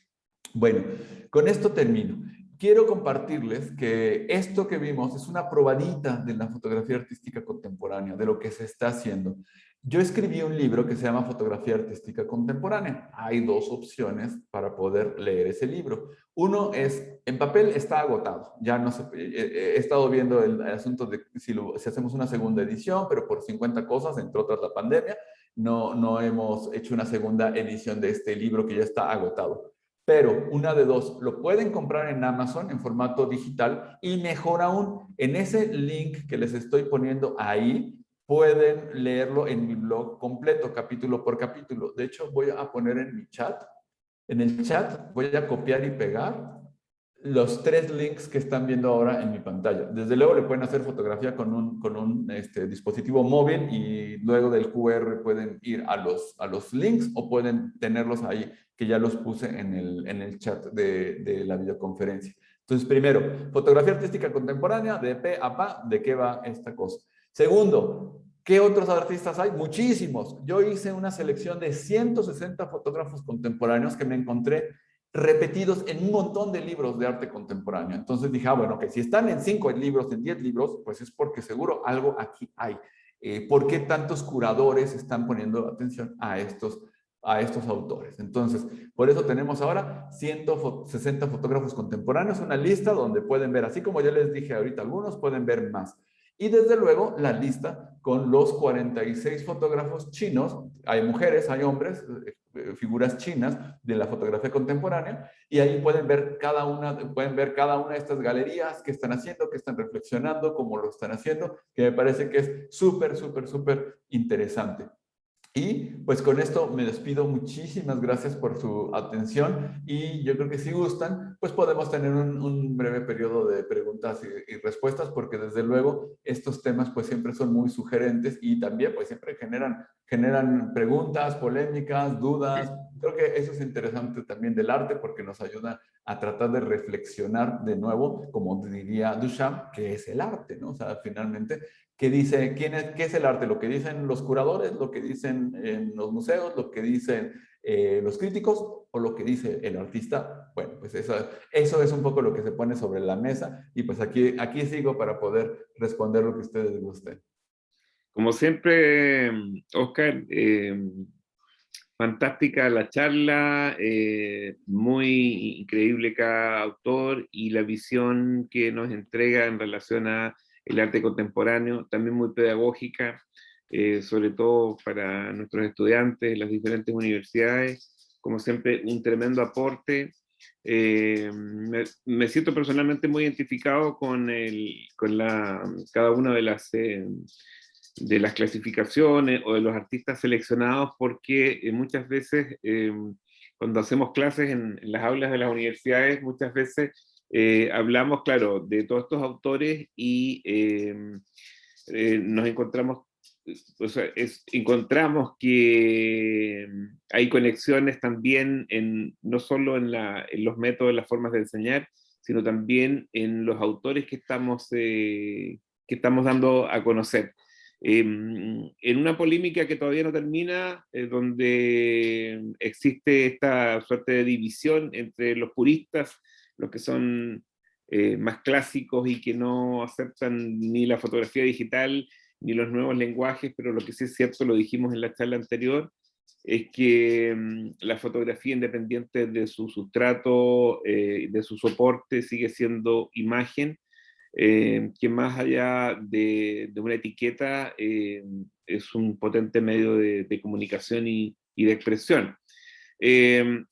Bueno, con esto termino. Quiero compartirles que esto que vimos es una probadita de la fotografía artística contemporánea, de lo que se está haciendo. Yo escribí un libro que se llama Fotografía Artística Contemporánea. Hay dos opciones para poder leer ese libro. Uno es, en papel está agotado. Ya no sé, he estado viendo el asunto de si hacemos una segunda edición, pero por 50 cosas, entre otras la pandemia, no hemos hecho una segunda edición de este libro que ya está agotado. Pero una de dos, lo pueden comprar en Amazon en formato digital y mejor aún, en ese link que les estoy poniendo ahí, pueden leerlo en mi blog completo, capítulo por capítulo. De hecho, voy a poner en mi chat, en el chat voy a copiar y pegar los tres links que están viendo ahora en mi pantalla. Desde luego le pueden hacer fotografía con un dispositivo móvil y luego del QR pueden ir a los links o pueden tenerlos ahí, que ya los puse en el chat de la videoconferencia. Entonces, primero, fotografía artística contemporánea, de pe a pa, ¿de qué va esta cosa? Segundo, ¿qué otros artistas hay? Muchísimos. Yo hice una selección de 160 fotógrafos contemporáneos que me encontré repetidos en un montón de libros de arte contemporáneo. Entonces dije, bueno, que si están en 5 libros, en 10 libros, pues es porque seguro algo aquí hay. ¿Por qué tantos curadores están poniendo atención a estos autores? Entonces, por eso tenemos ahora 160 fotógrafos contemporáneos, una lista donde pueden ver, así como ya les dije ahorita algunos, pueden ver más. Y desde luego la lista con los 46 fotógrafos chinos, hay mujeres, hay hombres, figuras chinas de la fotografía contemporánea, y ahí pueden ver cada una de estas galerías que están haciendo, que están reflexionando, cómo lo están haciendo, que me parece que es súper, súper, súper interesante. Y pues con esto me despido. Muchísimas gracias por su atención y yo creo que si gustan, pues podemos tener un breve periodo de preguntas y respuestas, porque desde luego estos temas pues siempre son muy sugerentes y también pues siempre generan preguntas, polémicas, dudas. Creo que eso es interesante también del arte, porque nos ayuda a tratar de reflexionar de nuevo, como diría Duchamp, qué es el arte, ¿no? O sea, finalmente, ¿qué es el arte? Lo que dicen los curadores, lo que dicen en los museos, lo que dicen los críticos o lo que dice el artista. Bueno, pues eso es un poco lo que se pone sobre la mesa y pues aquí sigo para poder responder lo que ustedes gusten. Como siempre, Oscar, fantástica la charla, muy increíble cada autor y la visión que nos entrega en relación a el arte contemporáneo, también muy pedagógica, sobre todo para nuestros estudiantes, las diferentes universidades. Como siempre, un tremendo aporte. Me siento personalmente muy identificado con cada una de las clasificaciones o de los artistas seleccionados, porque muchas veces cuando hacemos clases en las aulas de las universidades, muchas veces hablamos, claro, de todos estos autores y nos encontramos, o sea, encontramos que hay conexiones también no solo en los métodos, en las formas de enseñar, sino también en los autores que estamos dando a conocer. En una polémica que todavía no termina, donde existe esta suerte de división entre los puristas, los que son más clásicos y que no aceptan ni la fotografía digital ni los nuevos lenguajes, pero lo que sí es cierto, lo dijimos en la charla anterior, es que la fotografía, independiente de su sustrato, de su soporte, sigue siendo imagen, que más allá de una etiqueta es un potente medio de comunicación y de expresión.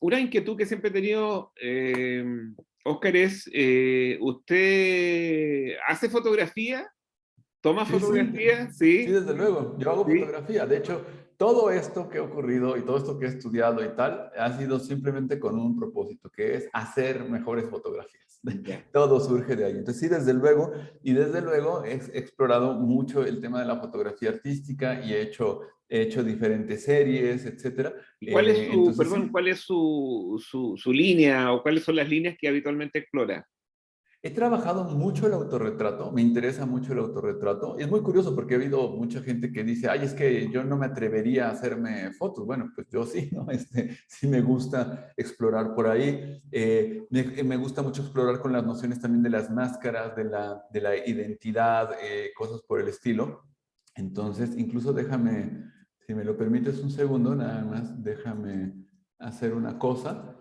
Una inquietud que siempre he tenido, Oscar, es, ¿usted hace fotografía? ¿Toma Sí, sí, fotografía? sí, Sí, desde luego. Yo hago sí. fotografía. De hecho, todo esto que ha ocurrido y todo esto que he estudiado y tal, ha sido simplemente con un propósito, que es hacer mejores fotografías. Ya. Todo surge de ahí. Entonces, sí, desde luego, y desde luego he explorado mucho el tema de la fotografía artística y he hecho diferentes series, etcétera. ¿Y cuál es su, Entonces, perdón, sí. cuál es su línea o cuáles son las líneas que habitualmente explora? He trabajado mucho el autorretrato, me interesa mucho el autorretrato. Y es muy curioso porque he habido mucha gente que dice, ay, es que yo no me atrevería a hacerme fotos. Bueno, pues yo sí, ¿no? Sí me gusta explorar por ahí. Me gusta mucho explorar con las nociones también de las máscaras, de la identidad, cosas por el estilo. Entonces, incluso déjame, si me lo permites un segundo, nada más, déjame hacer una cosa.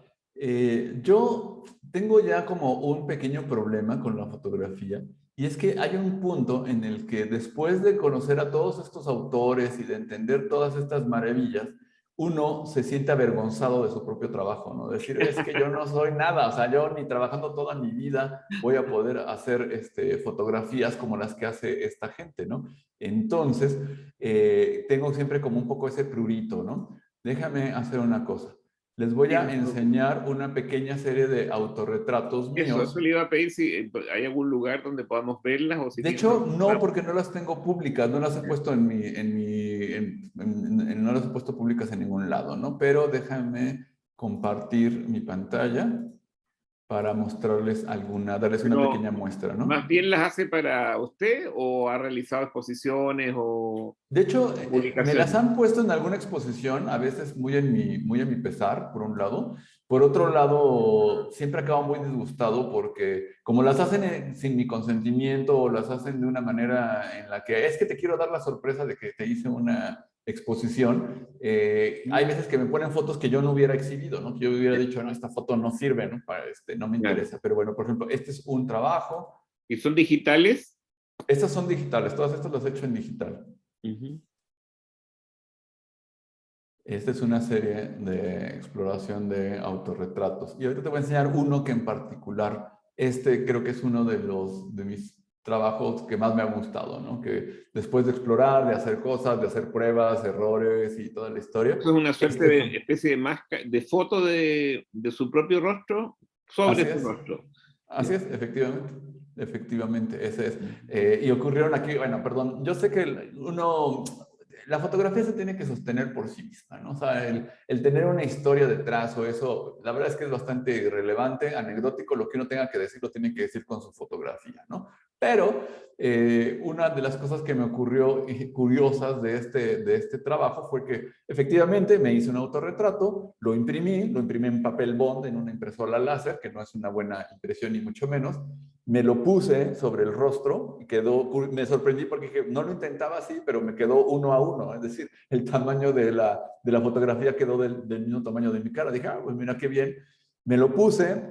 Yo tengo ya como un pequeño problema con la fotografía y es que hay un punto en el que después de conocer a todos estos autores y de entender todas estas maravillas, uno se siente avergonzado de su propio trabajo, ¿no? Decir, es que yo no soy nada, o sea, yo ni trabajando toda mi vida voy a poder hacer fotografías como las que hace esta gente, ¿no? Entonces, tengo siempre como un poco ese prurito, ¿no? Déjame hacer una cosa. Les voy Sí, a no se preocupe. enseñar una pequeña serie de autorretratos Eso míos. le iba a pedir si hay algún lugar donde podamos verlas o si De tiene un hecho, no, mapa. porque no las tengo públicas, no las he puesto en no las he puesto públicas en ningún lado, ¿no? Pero déjame compartir mi pantalla para mostrarles alguna, darles una Pero pequeña muestra, más ¿no? bien las hace para usted o ha realizado exposiciones De hecho, o me las publicaciones. han puesto en alguna exposición, a veces muy en mi pesar, por un lado. Por otro lado, siempre acabo muy disgustado porque como las hacen sin mi consentimiento o las hacen de una manera en la que es que te quiero dar la sorpresa de que te hice una exposición, hay Mm, veces que me ponen fotos que yo no hubiera exhibido, ¿no? Que yo hubiera ya, dicho, no, esta foto no sirve, ¿no? Para no me claro. interesa. Pero bueno, por ejemplo, este es un trabajo. ¿Y son digitales? Estas son digitales, todas estas las he hecho en digital. Ujú. Esta es una serie de exploración de autorretratos. Y ahorita te voy a enseñar uno que en particular, creo que es uno de mis trabajos que más me ha gustado, ¿no? Que después de explorar, de hacer cosas, de hacer pruebas, errores y toda la historia, Eso es una suerte este fue. de especie de máscara, de foto de su propio rostro sobre Así su es, rostro. así es, efectivamente. Efectivamente, ese es. Ujú. Y ocurrieron aquí, bueno, perdón, yo sé que la fotografía se tiene que sostener por sí misma, ¿no? O sea, el tener una historia detrás o eso, la verdad es que es bastante relevante, anecdótico, lo que uno tenga que decir lo tiene que decir con su fotografía, ¿no? Pero una de las cosas que me ocurrió curiosas de este trabajo fue que efectivamente me hice un autorretrato, lo imprimí en papel bond en una impresora láser, que no es una buena impresión ni mucho menos, me lo puse sobre el rostro y quedó, me sorprendí porque dije, no lo intentaba así, pero me quedó uno a uno, es decir, el tamaño de la fotografía quedó del mismo tamaño de mi cara. Dije, ah, pues mira qué bien. Me lo puse,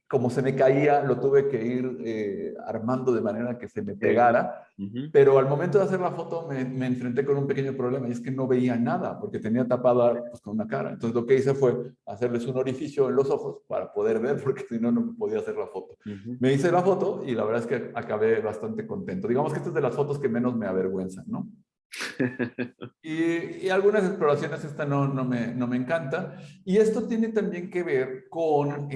como se me caía, lo tuve que ir armando de manera que se me pegara, Ujú. pero al momento de hacer la foto me enfrenté con un pequeño problema y es que no veía nada porque tenía tapada pues, con una cara. Entonces lo que hice fue hacerles un orificio en los ojos para poder ver porque si no, no me podía hacer la foto. Ujú. Me hice la foto y la verdad es que acabé bastante contento. Digamos que esta es de las fotos que menos me avergüenzan, ¿no? Y algunas exploraciones, esta no me encanta. Y esto tiene también que ver con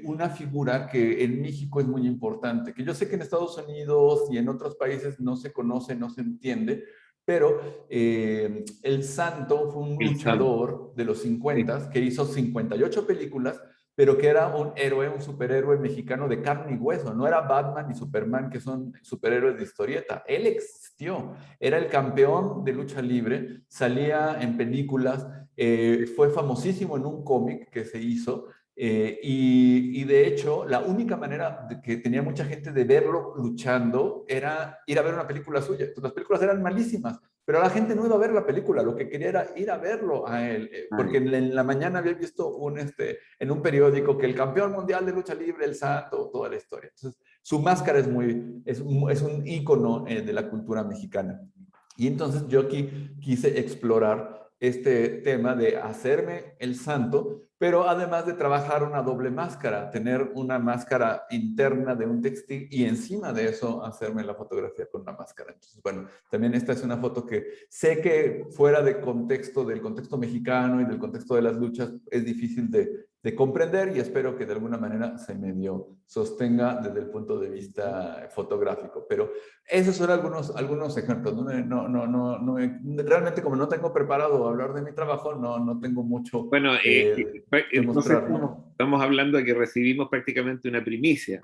una figura que en México es muy importante, que yo sé que en Estados Unidos y en otros países no se conoce, no se entiende, pero el Santo fue un El santo. luchador de los Sí. 50 que hizo 58 películas, pero que era un héroe, un superhéroe mexicano de carne y hueso. No era Batman ni Superman, que son superhéroes de historieta. Él existió. Era el campeón de lucha libre, salía en películas, fue famosísimo en un cómic que se hizo. Y de hecho, la única manera de que tenía mucha gente de verlo luchando era ir a ver una película suya. Entonces, las películas eran malísimas, pero la gente no iba a ver la película, lo que quería era ir a verlo a él, Ah, porque ya. en la mañana había visto en un periódico que el campeón mundial de lucha libre, el Santo, toda la historia. Entonces, Su máscara es un ícono de la cultura mexicana. Y entonces yo aquí quise explorar este tema de hacerme el santo, pero además de trabajar una doble máscara, tener una máscara interna de un textil y encima de eso hacerme la fotografía con una máscara. Entonces, bueno, también esta es una foto que sé que fuera de contexto, del contexto mexicano y del contexto de las luchas, es difícil de comprender y espero que de alguna manera se medio sostenga desde el punto de vista fotográfico. Pero esos son algunos ejemplos. Realmente como no tengo preparado hablar de mi trabajo, no tengo mucho Bueno, que entonces mostrar, ¿no? estamos hablando de que recibimos prácticamente una primicia.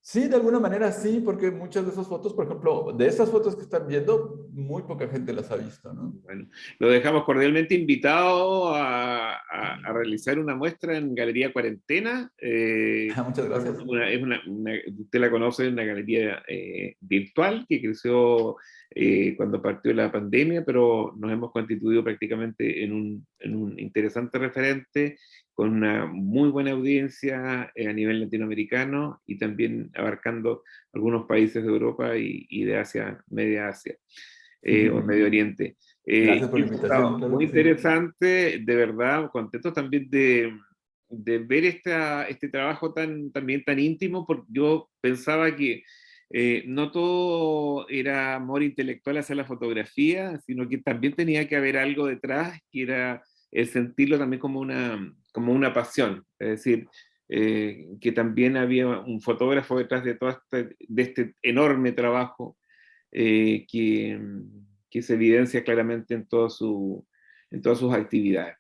Sí, de alguna manera sí, porque muchas de esas fotos, por ejemplo, de esas fotos que están viendo, muy poca gente las ha visto, ¿no? Bueno, lo dejamos cordialmente invitado a realizar una muestra en Galería Cuarentena. Muchas gracias. Usted la conoce, una galería virtual que creció cuando partió la pandemia, pero nos hemos constituido prácticamente en un interesante referente con una muy buena audiencia a nivel latinoamericano y también abarcando algunos países de Europa y de Asia, Media Asia o Medio Oriente. Gracias por Y la eso está invitación, claro muy que sí. interesante, de verdad, contento también de ver este trabajo también tan íntimo, porque yo pensaba que no todo era amor intelectual hacia la fotografía, sino que también tenía que haber algo detrás, que era el sentirlo también como una pasión, es decir, que también había un fotógrafo detrás de este enorme trabajo eh, que, que se evidencia claramente en todas sus actividades.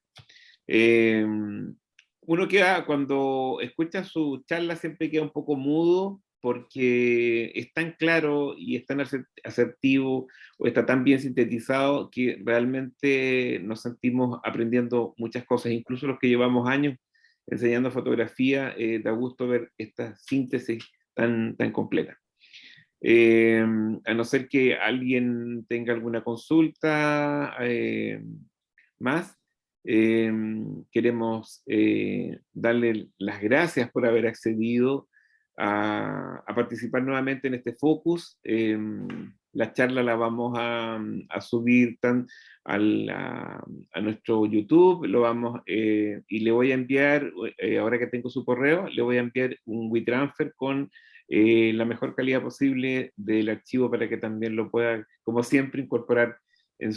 Eh, Uno queda, cuando escucha su charla, siempre queda un poco mudo porque es tan claro y es tan asertivo o está tan bien sintetizado que realmente nos sentimos aprendiendo muchas cosas, incluso los que llevamos años enseñando fotografía, da gusto ver esta síntesis tan completa. A no ser que alguien tenga alguna consulta más, eh, queremos darle las gracias por haber accedido a participar nuevamente en este focus. La charla la vamos a subir a nuestro YouTube, y le voy a enviar, ahora que tengo su correo, le voy a enviar un WeTransfer con la mejor calidad posible del archivo para que también lo pueda, como siempre, incorporar en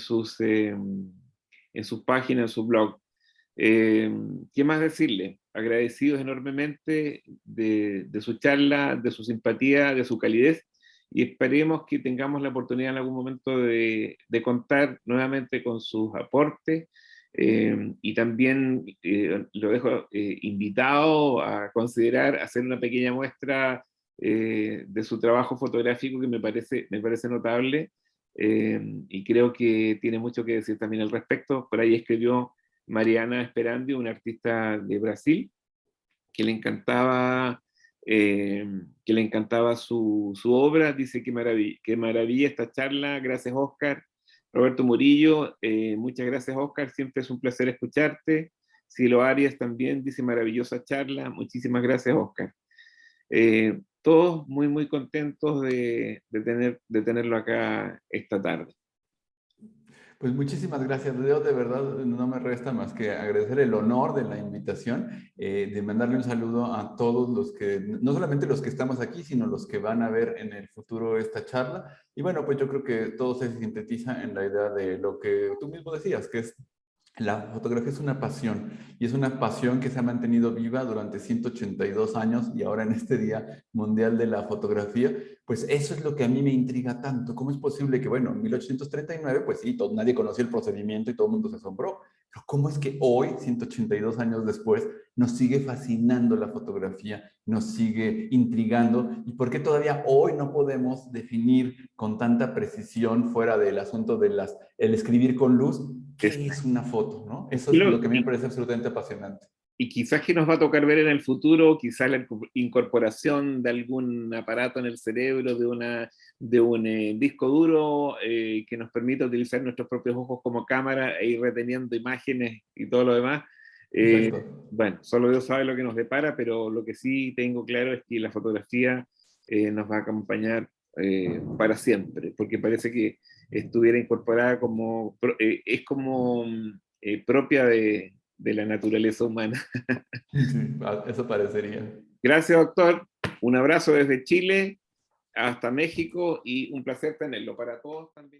en sus páginas, en su blog. Eh, ¿Qué más decirle? Agradecidos enormemente de su charla, de su simpatía, de su calidez, y esperemos que tengamos la oportunidad en algún momento de contar nuevamente con sus aportes. Y también lo dejo invitado a considerar hacer una pequeña muestra de su trabajo fotográfico que me parece notable, y creo que tiene mucho que decir también al respecto. Por ahí escribió Mariana Esperandi, una artista de Brasil, que le encantaba, eh, su obra. Dice que maravilla esta charla, gracias Oscar. Roberto Murillo, muchas gracias Oscar, siempre es un placer escucharte. Silo Arias también dice maravillosa charla, muchísimas gracias Oscar. Todos muy contentos de tenerlo acá esta tarde. Pues muchísimas gracias. Yo de verdad no me resta más que agradecer el honor de la invitación, de mandarle un saludo a todos los que, no solamente los que estamos aquí, sino los que van a ver en el futuro esta charla. Y bueno, pues yo creo que todo se sintetiza en la idea de lo que tú mismo decías, que es la fotografía es una pasión y es una pasión que se ha mantenido viva durante 182 años y ahora en este Día Mundial de la Fotografía, pues eso es lo que a mí me intriga tanto. ¿Cómo es posible que, bueno, en 1839, pues sí, nadie conocía el procedimiento y todo el mundo se asombró, pero cómo es que hoy, 182 años después, nos sigue fascinando la fotografía, nos sigue intrigando y por qué todavía hoy no podemos definir con tanta precisión fuera del asunto de el escribir con luz? Es- ¿Qué es una foto? ¿No? Eso es lo y, que a mí me parece absolutamente apasionante. y quizás que nos va a tocar ver en el futuro, quizás la incorporación de algún aparato en el cerebro, de un disco duro que nos permita utilizar nuestros propios ojos como cámara e ir reteniendo imágenes y todo lo demás. Exacto. Bueno, solo Dios sabe lo que nos depara, pero lo que sí tengo claro es que la fotografía nos va a acompañar para siempre, porque parece que estuviera incorporada como, es como propia de la naturaleza humana. Sí, eso parecería. Gracias, doctor. Un abrazo desde Chile hasta México y un placer tenerlo para todos también.